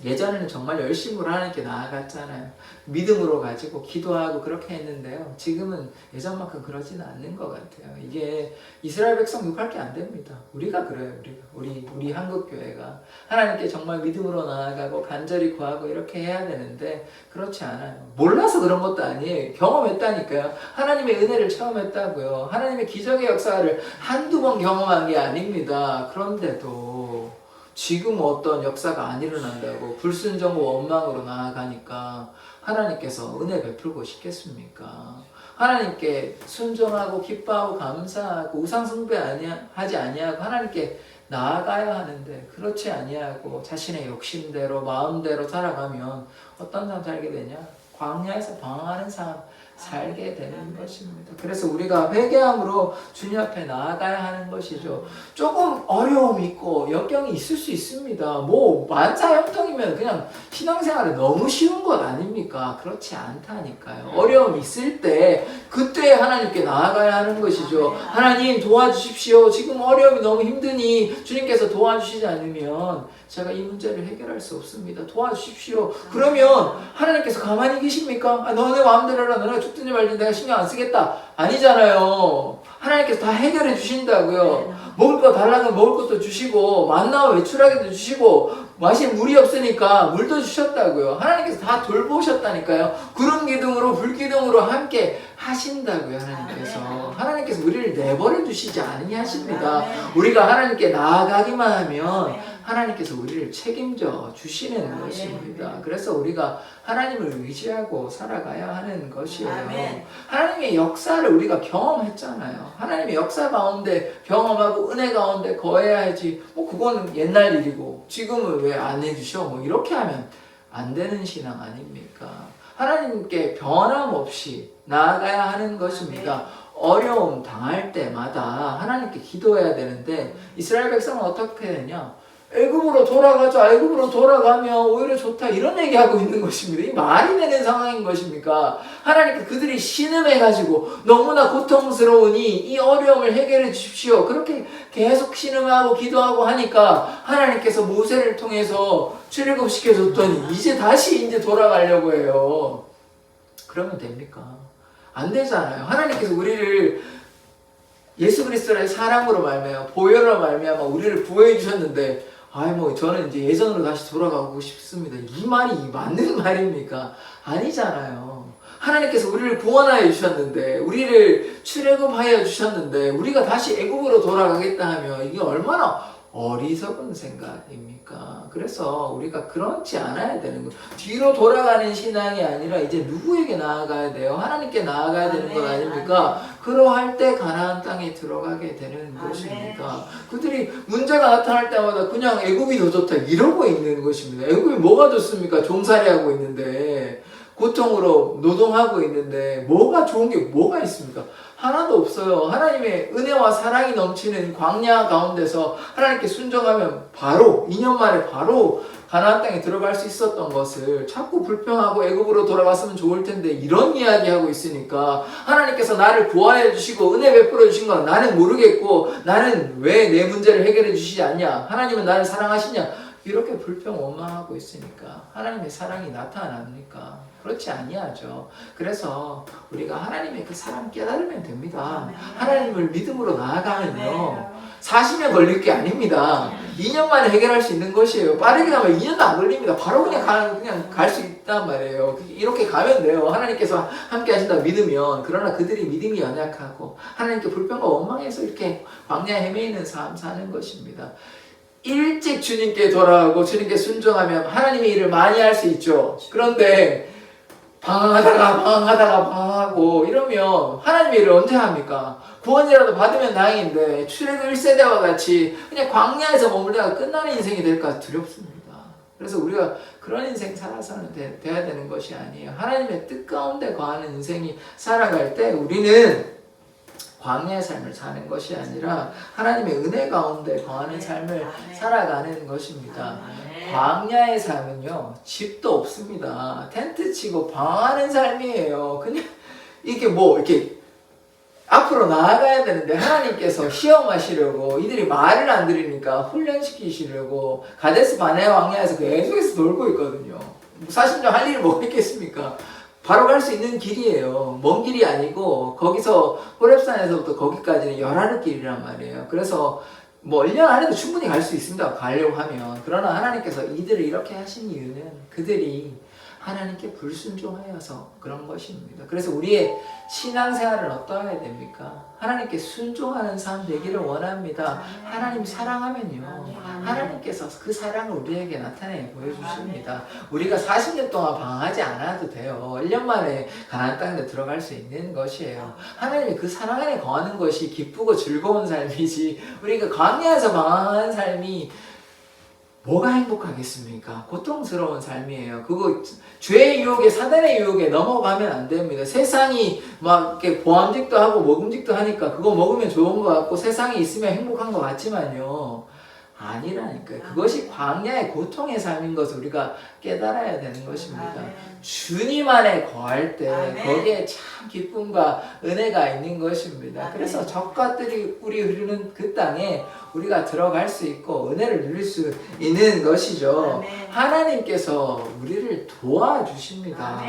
예전에는 정말 열심히 하나님께 나아갔잖아요. 믿음으로 가지고 기도하고 그렇게 했는데요. 지금은 예전만큼 그러지는 않는 것 같아요. 이게 이스라엘 백성 욕할 게 안 됩니다. 우리가 그래요. 우리 한국교회가 하나님께 정말 믿음으로 나아가고 간절히 구하고 이렇게 해야 되는데 그렇지 않아요. 몰라서 그런 것도 아니에요. 경험했다니까요. 하나님의 은혜를 체험했다고요. 하나님의 기적의 역사를 한두 번 경험한 게 아닙니다. 그런데도 지금 어떤 역사가 안 일어난다고 불순종과 원망으로 나아가니까 하나님께서 은혜 베풀고 싶겠습니까? 하나님께 순종하고 기뻐하고 감사하고 우상 숭배하지 아니하고 하나님께 나아가야 하는데 그렇지 아니하고 자신의 욕심대로 마음대로 살아가면 어떤 삶 살게 되냐? 광야에서 방황하는 삶 살게 되는 것입니다. 그래서 우리가 회개함으로 주님 앞에 나아가야 하는 것이죠. 조금 어려움이 있고 역경이 있을 수 있습니다. 뭐 만사형통이면 그냥 신앙생활이 너무 쉬운 것 아닙니까? 그렇지 않다니까요. 어려움이 있을 때 그때 하나님께 나아가야 하는 것이죠. 하나님 도와주십시오. 지금 어려움이 너무 힘드니 주님께서 도와주시지 않으면 제가 이 문제를 해결할 수 없습니다. 도와주십시오. 그러면 하나님께서 가만히 계십니까? 너네 마음대로 해라. 너네가 죽든지 말든지 내가 신경 안 쓰겠다. 아니잖아요. 하나님께서 다 해결해 주신다고요. 먹을 거 달라면 먹을 것도 주시고 만나와 외출하게도 주시고 마실 물이 없으니까 물도 주셨다고요. 하나님께서 다 돌보셨다니까요. 구름 기둥으로 불 기둥으로 함께 하신다고요. 하나님께서 우리를 내버려 두시지 아니하십니다. 우리가 하나님께 나아가기만 하면 하나님께서 우리를 책임져 주시는 것입니다. 그래서 우리가 하나님을 의지하고 살아가야 하는 것이에요. 하나님의 역사를 우리가 경험했잖아요. 하나님의 역사 가운데 경험하고 은혜 가운데 거해야지. 뭐 그거는 옛날 일이고 지금은 왜 안 해주셔? 뭐 이렇게 하면 안 되는 신앙 아닙니까? 하나님께 변함없이 나아가야 하는 것입니다. 어려움 당할 때마다 하나님께 기도해야 되는데 이스라엘 백성은 어떻게 했냐? 애굽으로 돌아가자. 애굽으로 돌아가면 오히려 좋다. 이런 얘기하고 있는 것입니다. 이 말이 되는 상황인 것입니까? 하나님께 그들이 신음해가지고 너무나 고통스러우니 이 어려움을 해결해 주십시오. 그렇게 계속 신음하고 기도하고 하니까 하나님께서 모세를 통해서 출애굽시켜줬더니 이제 돌아가려고 해요. 그러면 됩니까? 안 되잖아요. 하나님께서 우리를 예수 그리스도의 사랑으로 말미암아 보혈로 말미암아 우리를 구해 주셨는데 저는 이제 예전으로 다시 돌아가고 싶습니다. 이 말이 맞는 말입니까? 아니잖아요. 하나님께서 우리를 구원하여 주셨는데 우리를 출애굽하여 주셨는데 우리가 다시 애굽으로 돌아가겠다 하면 이게 얼마나 어리석은 생각입니까? 그래서 우리가 그렇지 않아야 되는 거예요. 뒤로 돌아가는 신앙이 아니라 이제 누구에게 나아가야 돼요? 하나님께 나아가야 되는 것 아닙니까? 그러할 때 가나안 땅에 들어가게 되는 것입니다. 그들이 문제가 나타날 때마다 그냥 애굽이 더 좋다 이러고 있는 것입니다. 애굽이 뭐가 좋습니까? 종살이하고 있는데 고통으로 노동하고 있는데 뭐가 좋은 게 뭐가 있습니까? 하나도 없어요. 하나님의 은혜와 사랑이 넘치는 광야 가운데서 하나님께 순종하면 바로 2년 만에 바로 가나안 땅에 들어갈 수 있었던 것을 자꾸 불평하고 애굽으로 돌아갔으면 좋을 텐데 이런 이야기하고 있으니까 하나님께서 나를 구하여 주시고 은혜 베풀어 주신 건 나는 모르겠고 나는 왜 내 문제를 해결해 주시지 않냐? 하나님은 나를 사랑하시냐? 이렇게 불평 원망하고 있으니까 하나님의 사랑이 나타납니까? 그렇지 아니하죠. 그래서 우리가 하나님의 그 사랑 깨달으면 됩니다. 하나님을 믿음으로 나아가면요 40년 걸릴 게 아닙니다. 2년 만에 해결할 수 있는 것이에요. 빠르게 가면 2년도 안 걸립니다. 바로 그냥 갈 수 있단 말이에요. 이렇게 가면 돼요. 하나님께서 함께 하신다고 믿으면. 그러나 그들이 믿음이 연약하고 하나님께 불평과 원망해서 이렇게 광야에 헤매이는 삶 사는 것입니다. 일찍 주님께 돌아가고 주님께 순종하면 하나님의 일을 많이 할 수 있죠. 그런데 방황하고 이러면 하나님의 일을 언제 합니까? 구원이라도 받으면 다행인데 출애굽 1세대와 같이 그냥 광야에서 머물다가 끝나는 인생이 될까 두렵습니다. 그래서 우리가 그런 인생 살아서는 돼야 되는 것이 아니에요. 하나님의 뜻 가운데 거하는 인생이 살아갈 때 우리는 광야의 삶을 사는 것이 아니라 하나님의 은혜 가운데 거하는 삶을 살아가는 것입니다. 광야의 삶은요 집도 없습니다. 텐트 치고 방황하는 삶이에요. 그냥 이렇게 앞으로 나아가야 되는데 하나님께서 시험하시려고 이들이 말을 안 들으니까 훈련시키시려고 가데스 바네 광야에서 계속해서 돌고 있거든요. 40년 할 일을 뭐 했겠습니까? 바로 갈 수 있는 길이에요. 먼 길이 아니고 거기서 호렙산에서부터 거기까지는 열하루 길이란 말이에요. 그래서 뭐 1년 안에도 충분히 갈 수 있습니다. 가려고 하면. 그러나 하나님께서 이들을 이렇게 하신 이유는 그들이 하나님께 불순종하여서 그런 것입니다. 그래서 우리의 신앙생활은 어떠해야 됩니까? 하나님께 순종하는 삶 되기를 원합니다. 하나님 사랑하면요 하나님께서 그 사랑을 우리에게 나타내 보여주십니다. 우리가 40년 동안 방황하지 않아도 돼요. 1년 만에 가나안 땅에 들어갈 수 있는 것이에요. 하나님이 그 사랑 안에 거하는 것이 기쁘고 즐거운 삶이지 우리가 광야에서 방황하는 삶이 뭐가 행복하겠습니까? 고통스러운 삶이에요. 그거 죄의 유혹에 사단의 유혹에 넘어가면 안 됩니다. 세상이 막 이렇게 보암직도 하고 먹음직도 하니까 그거 먹으면 좋은 것 같고 세상에 있으면 행복한 것 같지만요. 아니라니까요. 그것이 광야의 고통의 삶인 것을 우리가 깨달아야 되는 것입니다. 주님 안에 거할 때 거기에 참 기쁨과 은혜가 있는 것입니다. 그래서 적과 꿀이 흐르는 그 땅에 우리가 들어갈 수 있고 은혜를 누릴 수 있는 것이죠. 하나님께서 우리를 도와주십니다.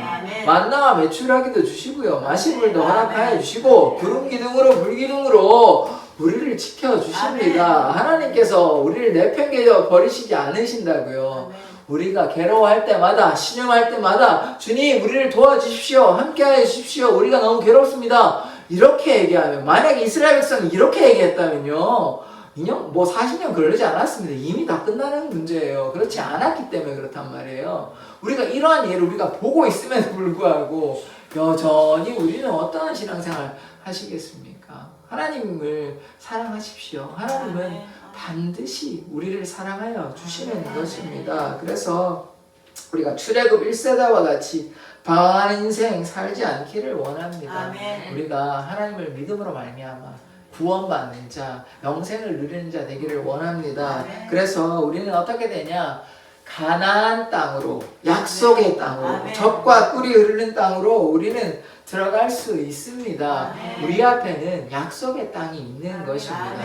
만나와 메추라기도 주시고요. 마시물도 허락하여 주시고 구름 기둥으로 불 기둥으로 우리를 지켜주십니다. 하나님께서 우리를 내팽개쳐 버리시지 않으신다고요. 우리가 괴로워할 때마다 신음할 때마다 주님 우리를 도와주십시오. 함께하여 주십시오. 우리가 너무 괴롭습니다. 이렇게 얘기하면 만약에 이스라엘 백성이 이렇게 얘기했다면요 40년 걸리지 않았습니다. 이미 다 끝나는 문제예요. 그렇지 않았기 때문에 그렇단 말이에요. 우리가 이러한 예를 우리가 보고 있음에도 불구하고 여전히 우리는 어떠한 신앙생활 하시겠습니까? 하나님을 사랑하십시오. 하나님은 반드시 우리를 사랑하여 주시는 것입니다. 그래서 우리가 출애굽 1세대와 같이 방황하는 인생 살지 않기를 원합니다. 우리가 하나님을 믿음으로 말미암아 구원받는 자, 영생을 누리는 자 되기를 원합니다. 그래서 우리는 어떻게 되냐? 가나안 땅으로, 약속의 땅으로, 젖과 꿀이 흐르는 땅으로 우리는 들어갈 수 있습니다. 우리 앞에는 약속의 땅이 있는 것입니다.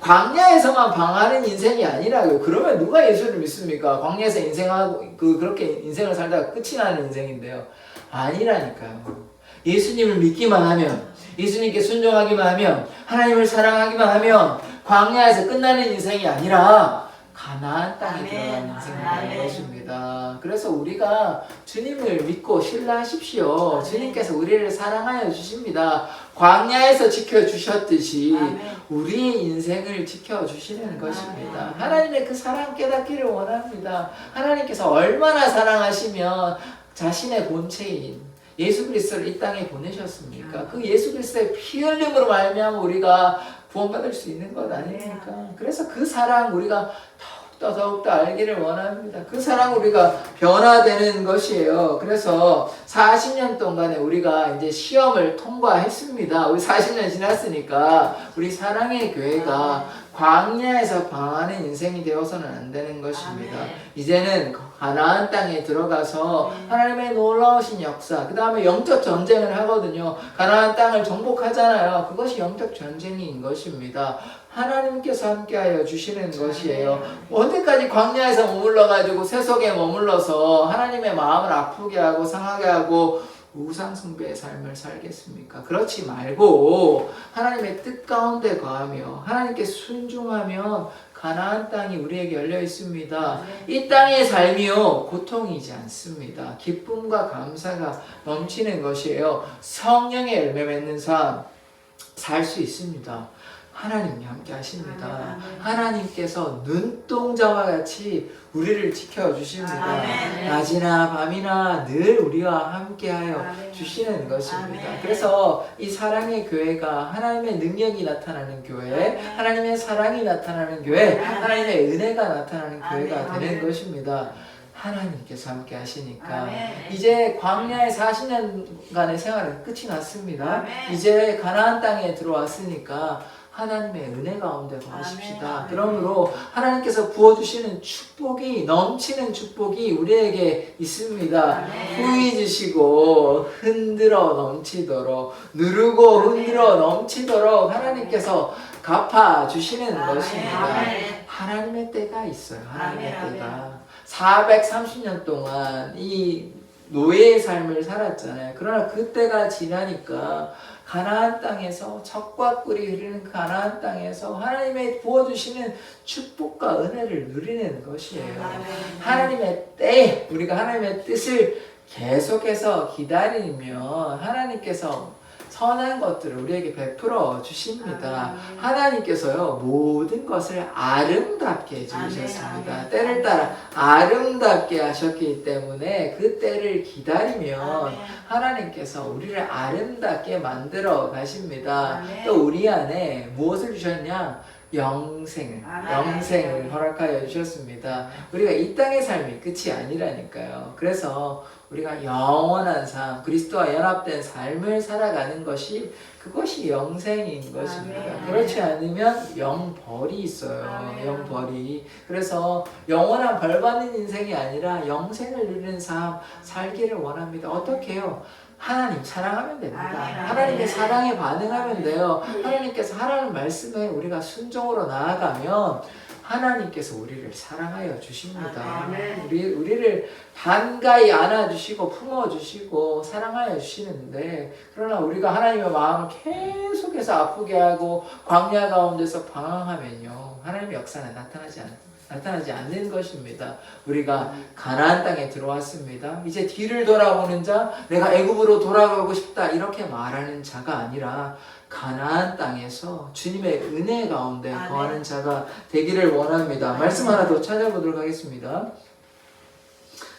광야에서만 방황하는 인생이 아니라고요. 그러면 누가 예수를 믿습니까? 광야에서 인생하고 그렇게 인생을 살다가 끝이 나는 인생인데요. 아니라니까요. 예수님을 믿기만 하면, 예수님께 순종하기만 하면, 하나님을 사랑하기만 하면 광야에서 끝나는 인생이 아니라 가나안 땅에 들어가는 인생이 되는 것입니다. 그래서 우리가 주님을 믿고 신뢰하십시오. 주님께서 우리를 사랑하여 주십니다. 광야에서 지켜주셨듯이 우리의 인생을 지켜주시는 것입니다. 하나님의 그 사랑 깨닫기를 원합니다. 하나님께서 얼마나 사랑하시면 자신의 본체인 예수 그리스도를 이 땅에 보내셨습니까? 그 예수 그리스도의 피 흘림으로 말미암아 우리가 구원받을 수 있는 것 아닙니까? 그래서 그 사랑 우리가 더욱더 알기를 원합니다. 그 사랑 우리가 변화되는 것이에요. 그래서 40년 동안에 우리가 이제 시험을 통과했습니다. 우리 40년 지났으니까 우리 사랑의 교회가 광야에서 방황하는 인생이 되어서는 안 되는 것입니다. 아멘. 이제는 가나안 땅에 들어가서 하나님의 놀라우신 역사, 그 다음에 영적 전쟁을 하거든요. 가나안 땅을 정복하잖아요. 그것이 영적 전쟁인 것입니다. 하나님께서 함께하여 주시는 것이에요. 언제까지 광야에서 머물러가지고 세속에 머물러서 하나님의 마음을 아프게 하고 상하게 하고 우상 숭배의 삶을 살겠습니까? 그렇지 말고 하나님의 뜻 가운데 거하며 하나님께 순종하면 가나안 땅이 우리에게 열려 있습니다. 이 땅의 삶이요 고통이지 않습니다. 기쁨과 감사가 넘치는 것이에요. 성령의 열매 맺는 삶 살 수 있습니다. 하나님이 함께 하십니다. 하나님께서 눈동자와 같이 우리를 지켜주십니다. 낮이나 밤이나 늘 우리와 함께하여 주시는 것입니다. 그래서 이 사랑의 교회가 하나님의 능력이 나타나는 교회, 하나님의 사랑이 나타나는 교회, 하나님의 은혜가 나타나는 교회가 되는 것입니다. 하나님께서 함께 하시니까 이제 광야의 40년간의 생활은 끝이 났습니다. 이제 가나안 땅에 들어왔으니까 하나님의 은혜 가운데 거하십시다. 그러므로 하나님께서 부어주시는 축복이, 넘치는 축복이 우리에게 있습니다. 후이지시고 흔들어 넘치도록, 누르고 흔들어 넘치도록 하나님께서 갚아주시는 것입니다. 하나님의 때가 있어요. 하나님의 때가. 430년 동안 이 노예의 삶을 살았잖아요. 그러나 그때가 지나니까 가나안 땅에서 젖과 꿀이 흐르는 가나안 땅에서 하나님의 부어주시는 축복과 은혜를 누리는 것이에요. 하나님의 때에 우리가 하나님의 뜻을 계속해서 기다리면 하나님께서 선한 것들을 우리에게 베풀어 주십니다. 하나님께서요 모든 것을 아름답게 해주셨습니다. 때를 따라 아름답게 하셨기 때문에 그 때를 기다리면 하나님께서 우리를 아름답게 만들어 가십니다. 또 우리 안에 무엇을 주셨냐? 영생을 허락하여 주셨습니다. 우리가 이 땅의 삶이 끝이 아니라니까요. 그래서 우리가 영원한 삶, 그리스도와 연합된 삶을 살아가는 것이 그것이 영생인 것입니다. 그렇지 않으면 영벌이 있어요. 영벌이. 그래서 영원한 벌 받는 인생이 아니라 영생을 누리는 삶 살기를 원합니다. 어떻게 해요? 하나님 사랑하면 됩니다. 하나님의 사랑에 반응하면 돼요. 하나님께서 하라는 말씀에 우리가 순종으로 나아가면 하나님께서 우리를 사랑하여 주십니다. 우리를 반가이 안아주시고 품어주시고 사랑하여 주시는데 그러나 우리가 하나님의 마음을 계속해서 아프게 하고 광야 가운데서 방황하면요 하나님의 역사는 나타나지 않는 것입니다. 우리가 가나안 땅에 들어왔습니다. 이제 뒤를 돌아보는 자, 내가 애굽으로 돌아가고 싶다 이렇게 말하는 자가 아니라 가나안 땅에서 주님의 은혜 가운데 거하는 자가 되기를 원합니다. 말씀 하나 더 찾아보도록 하겠습니다.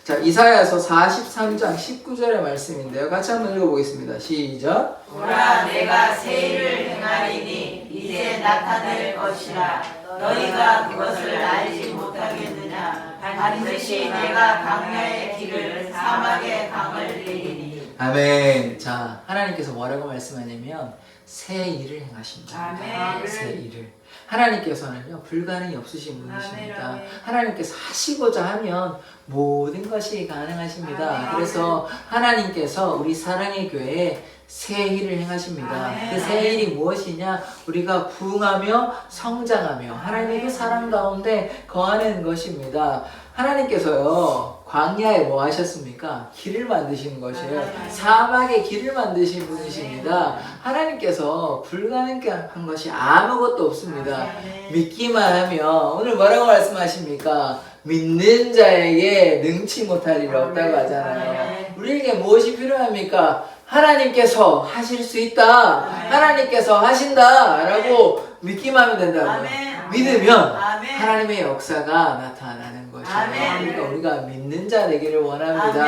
자, 이사야서 43장 19절의 말씀인데요. 같이 한번 읽어보겠습니다. 시작. 보라 내가 새 일을 행하리니 이제 나타낼 것이라 너희가 그것을 알지 못하겠느냐 반드시 내가 광야의 길을 사막의 강을 내리니. 아멘. 자, 하나님께서 뭐라고 말씀하냐면 새 일을 행하신다. 새 일을. 하나님께서는요 불가능이 없으신 분이십니다. 하나님께서 하시고자 하면 모든 것이 가능하십니다. 그래서 하나님께서 우리 사랑의 교회에 새 일을 행하십니다. 그 새 일이 무엇이냐? 우리가 부흥하며 성장하며 하나님의 그 사랑 가운데 거하는 것입니다. 하나님께서요 광야에 뭐 하셨습니까? 길을 만드신 것이에요. 사막에 길을 만드신 분이십니다. 하나님께서 불가능한 것이 아무것도 없습니다. 믿기만 하면 오늘 뭐라고 말씀하십니까? 믿는 자에게 능치 못할 일 없다고 하잖아요. 우리에게 무엇이 필요합니까? 하나님께서 하실 수 있다. 하나님께서 하신다. 라고 믿기만 하면 된다고요. 믿으면 하나님의 역사가 나타나는 것이에요. 우리가 믿는 자 되기를 원합니다.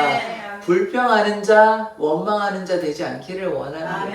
불평하는 자, 원망하는 자 되지 않기를 원합니다.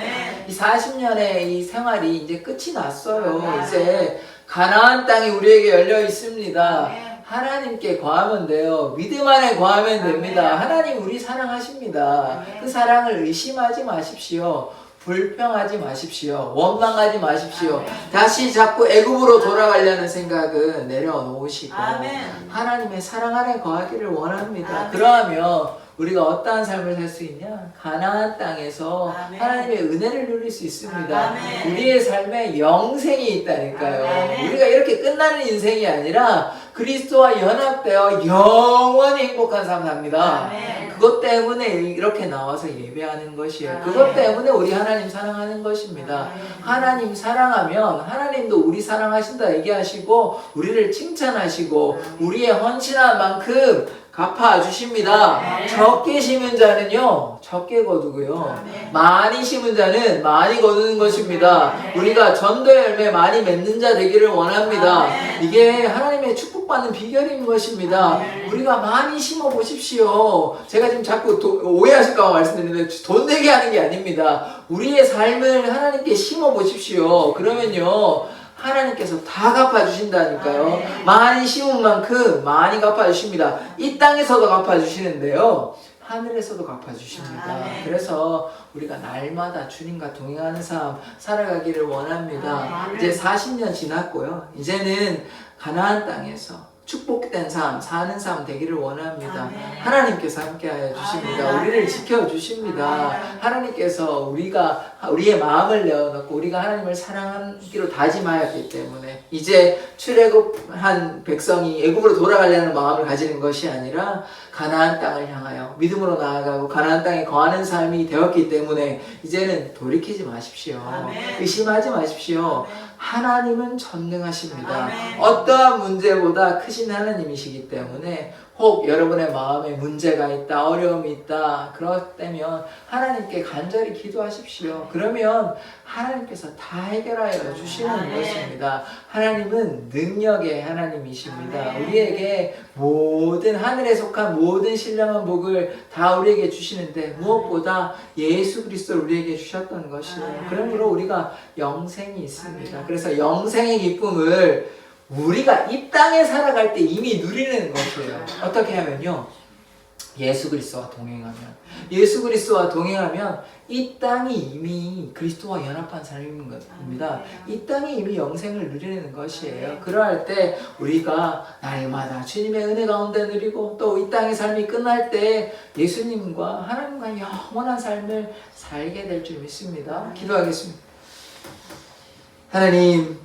이 40년의 이 생활이 이제 끝이 났어요. 이제 가나안 땅이 우리에게 열려 있습니다. 하나님께 거하면 돼요. 믿음 안에 거하면 됩니다. 하나님 우리 사랑하십니다. 그 사랑을 의심하지 마십시오. 불평하지 마십시오. 원망하지 마십시오. 다시 자꾸 애굽으로 돌아가려는 생각은 내려놓으시고 아멘. 하나님의 사랑 안에 거하기를 원합니다. 아멘. 그러하면 우리가 어떠한 삶을 살 수 있냐? 가나안 땅에서 아멘. 하나님의 은혜를 누릴 수 있습니다. 아멘. 우리의 삶에 영생이 있다니까요. 아멘. 우리가 이렇게 끝나는 인생이 아니라 그리스도와 연합되어 영원히 행복한 삶 삽니다. 아멘. 그것 때문에 이렇게 나와서 예배하는 것이에요. 아멘. 그것 때문에 우리 하나님 사랑하는 것입니다. 아멘. 하나님 사랑하면 하나님도 우리 사랑하신다 얘기하시고 우리를 칭찬하시고 우리의 헌신한 만큼 갚아주십니다. 아멘. 적게 심은 자는요 적게 거두고요 아멘. 많이 심은 자는 많이 거두는 것입니다. 아멘. 우리가 전도 열매 많이 맺는 자 되기를 원합니다. 아멘. 이게 하나님의 축복받는 비결인 것입니다. 아멘. 우리가 많이 심어 보십시오. 제가 지금 자꾸 오해하실까 봐 말씀드리는데 돈 내게 하는 게 아닙니다. 우리의 삶을 하나님께 심어 보십시오. 그러면요 하나님께서 다 갚아주신다니까요. 아멘. 많이 심은 만큼 많이 갚아주십니다. 이 땅에서도 갚아주시는데요 하늘에서도 갚아주십니다. 아멘. 그래서 우리가 날마다 주님과 동행하는 삶 살아가기를 원합니다. 아멘. 이제 40년 지났고요. 이제는 가나안 땅에서 축복된 삶, 사는 삶 되기를 원합니다. 아멘. 하나님께서 함께하여 주십니다. 아멘. 우리를 지켜주십니다. 아멘. 하나님께서 우리의 마음을 내어놓고 우리가 하나님을 사랑하기로 다짐하였기 때문에 이제 출애굽한 백성이 애굽으로 돌아가려는 마음을 가지는 것이 아니라 가나안 땅을 향하여 믿음으로 나아가고 가나안 땅에 거하는 삶이 되었기 때문에 이제는 돌이키지 마십시오. 아멘. 의심하지 마십시오. 아멘. 하나님은 전능하십니다. 아멘. 어떠한 문제보다 크신 하나님이시기 때문에 혹 여러분의 마음에 문제가 있다, 어려움이 있다 그렇다면 하나님께 간절히 기도하십시오. 그러면 하나님께서 다 해결하여 주시는 아멘. 것입니다. 하나님은 능력의 하나님이십니다. 아멘. 우리에게 모든 하늘에 속한 모든 신령한 복을 다 우리에게 주시는데 무엇보다 예수 그리스도를 우리에게 주셨던 것이에요. 아멘. 그러므로 우리가 영생이 있습니다. 그래서 영생의 기쁨을 우리가 이 땅에 살아갈 때 이미 누리는 것이에요. 어떻게 하면요 예수 그리스도와 동행하면 이 땅이 이미 그리스도와 연합한 삶인 것입니다. 이 땅이 이미 영생을 누리는 것이에요. 그러할 때 우리가 날마다 주님의 은혜 가운데 누리고 또 이 땅의 삶이 끝날 때 예수님과 하나님과 영원한 삶을 살게 될 줄 믿습니다. 기도하겠습니다. 하나님,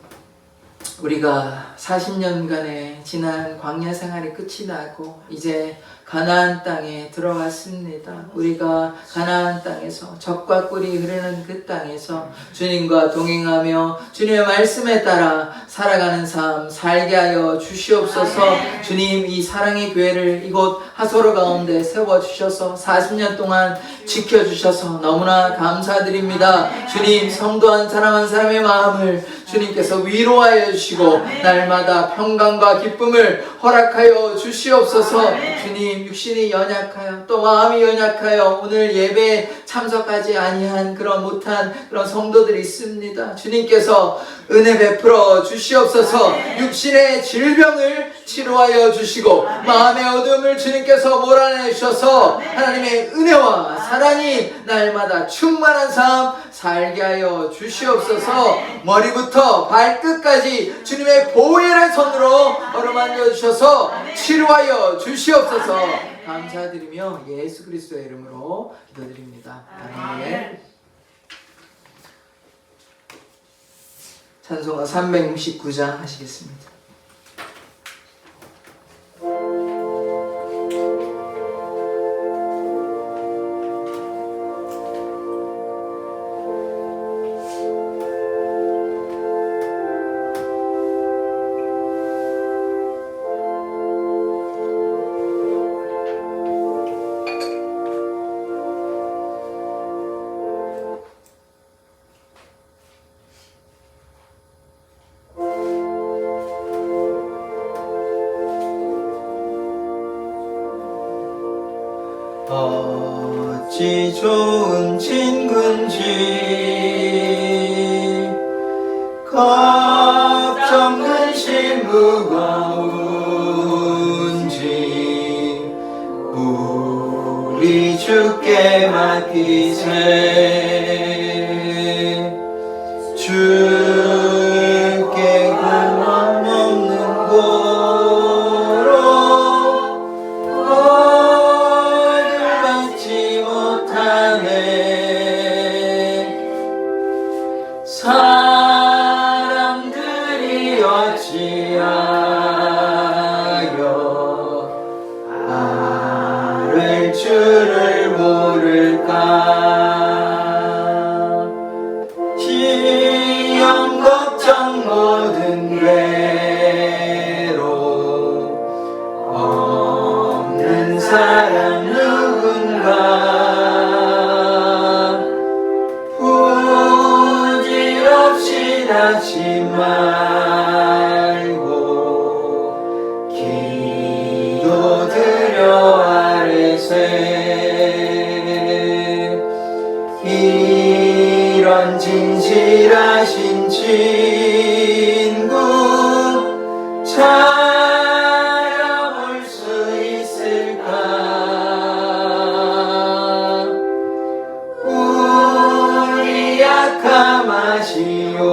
우리가 40년간의 지난 광야 생활이 끝이 나고 이제 가나안 땅에 들어왔습니다. 우리가 가나안 땅에서 젖과 꿀이 흐르는 그 땅에서 주님과 동행하며 주님의 말씀에 따라 살아가는 삶 살게 하여 주시옵소서. 아멘. 주님, 이 사랑의 교회를 이곳 하소로 가운데 세워주셔서 40년 동안 지켜주셔서 너무나 감사드립니다. 아멘. 주님, 성도 한 사람 한 사람의 마음을 주님께서 위로하여 주시고 아멘. 날마다 평강과 기쁨을 허락하여 주시옵소서. 아멘. 주님, 육신이 연약하여 또 마음이 연약하여 오늘 예배에 참석하지 아니한 그런 못한 그런 성도들이 있습니다. 주님께서 은혜 베풀어 주시옵소서. 아멘. 육신의 질병을 치료하여 주시고 아멘. 마음의 어둠을 주님께서 몰아내 주셔서 아멘. 하나님의 은혜와 사랑이 날마다 충만한 삶 살게 하여 주시옵소서. 아멘. 머리부터 발끝까지 주님의 보혈의 손으로 어루만져 주셔서 아멘. 치료하여 주시옵소서. 아멘. 감사드리며 예수 그리스도의 이름으로 기도드립니다. 아멘. 아멘. 찬송가 369장 하시겠습니다. 어찌 좋은 친군지 걱정 근심 무거운지 우리 주께 맡기세. 주께 구원 없는 고로 벌을 받지 못하네. 사람들이 어찌하여 알을 줄을 모를까. 시험 걱정 모든 괴로 없는 사람 누군가. 부질없이 닥지 말고 기도드려 아뢰세. 이런 진실하신 친구 찾아볼 수 있을까. 우리 약함 아시오니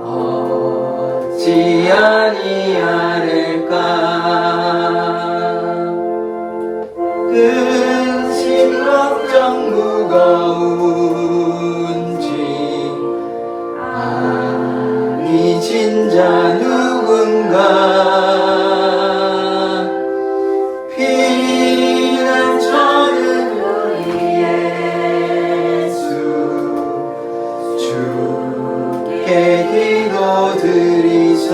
어찌 아니하릴까. 근심 걱정 무거운지 아니 진자 누군가. 피난처는 우리 예수 주께 기도드리세.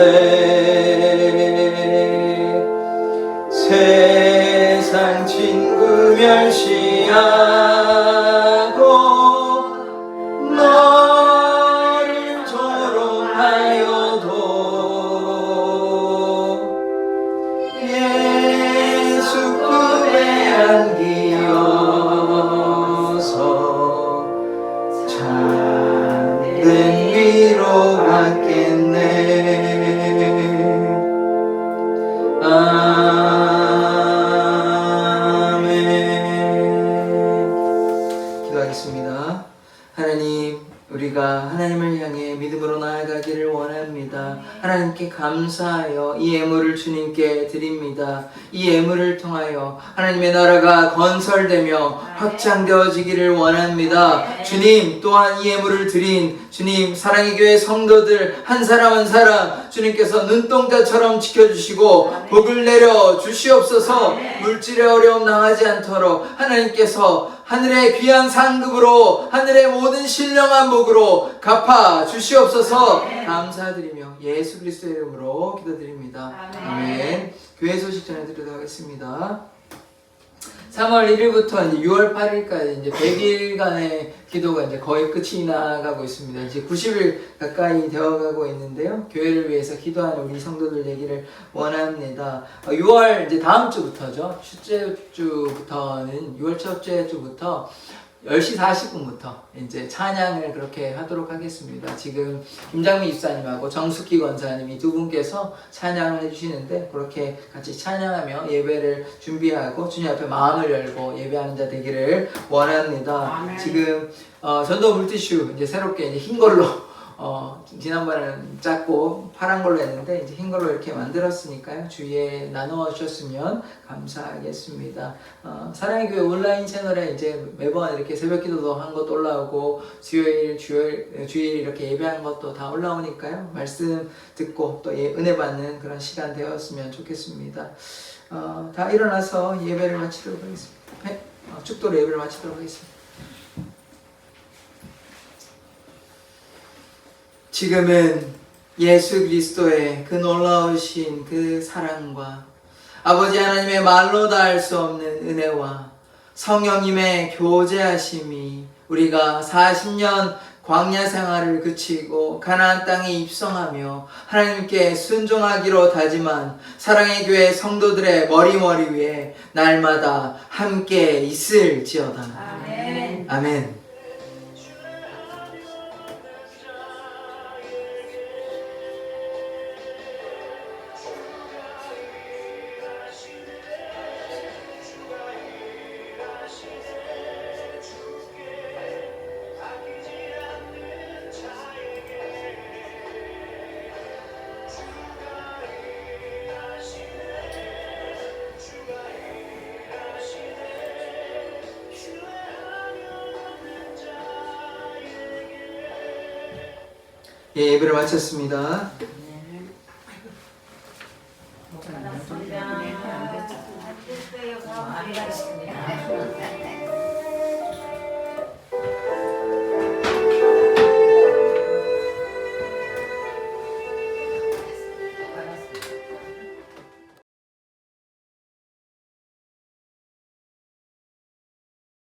세상 친구 멸시하고 너를 조롱하여도 예수 품에 안기어서 참된 위로 받겠네. 기도하겠습니다. 하나님, 우리가 하나님을 향해 믿음으로 나아가기를 원합니다. 하나님께 감사하여 이 예물을 주님께 드립니다. 이 예물을 통하여 하나님의 나라가 건설되며 확장되어지기를 원합니다. 주님, 또한 이 예물을 드린 주님 사랑의 교회 성도들 한 사람 한 사람 주님께서 눈동자처럼 지켜주시고 복을 내려 주시옵소서. 물질의 어려움 당하지 않도록 하나님께서 하늘의 귀한 상급으로 하늘의 모든 신령한 복으로 갚아 주시옵소서. 감사드리며 예수 그리스도의 이름으로 기도드립니다. 아멘. 교회 소식 전해드리도록 하겠습니다. 3월 1일부터 이제 6월 8일까지 이제 100일간의 기도가 이제 거의 끝이 나가고 있습니다. 이제 90일 가까이 되어가고 있는데요. 교회를 위해서 기도하는 우리 성도들 되기를 원합니다. 6월 이제 다음 주부터죠. 첫째 주부터는 6월 첫째 주부터 10시 40분부터 이제 찬양을 그렇게 하도록 하겠습니다. 지금 김장미 집사님하고 정숙기 권사님이 두 분께서 찬양을 해주시는데 그렇게 같이 찬양하며 예배를 준비하고 주님 앞에 마음을 열고 예배하는 자 되기를 원합니다. 아멘. 지금 전도 물티슈 이제 새롭게 이제 흰 걸로 지난번에는 작고 파란 걸로 했는데 이제 흰 걸로 이렇게 만들었으니까요. 주위에 나누어 주셨으면 감사하겠습니다. 사랑의 교회 온라인 채널에 이제 매번 이렇게 새벽 기도도 한 것도 올라오고 주일 이렇게 예배한 것도 다 올라오니까요. 말씀 듣고 또 은혜 받는 그런 시간 되었으면 좋겠습니다. 다 일어나서 예배를 마치도록 하겠습니다. 축도로 예배를 마치도록 하겠습니다. 지금은 예수 그리스도의 그 놀라우신 그 사랑과 아버지 하나님의 말로 다 할 수 없는 은혜와 성령님의 교제하심이 우리가 40년 광야 생활을 그치고 가나안 땅에 입성하며 하나님께 순종하기로 다짐한 사랑의 교회 성도들의 머리 위에 날마다 함께 있을지어다. 아멘. 아멘. 예, 예배를 마쳤습니다.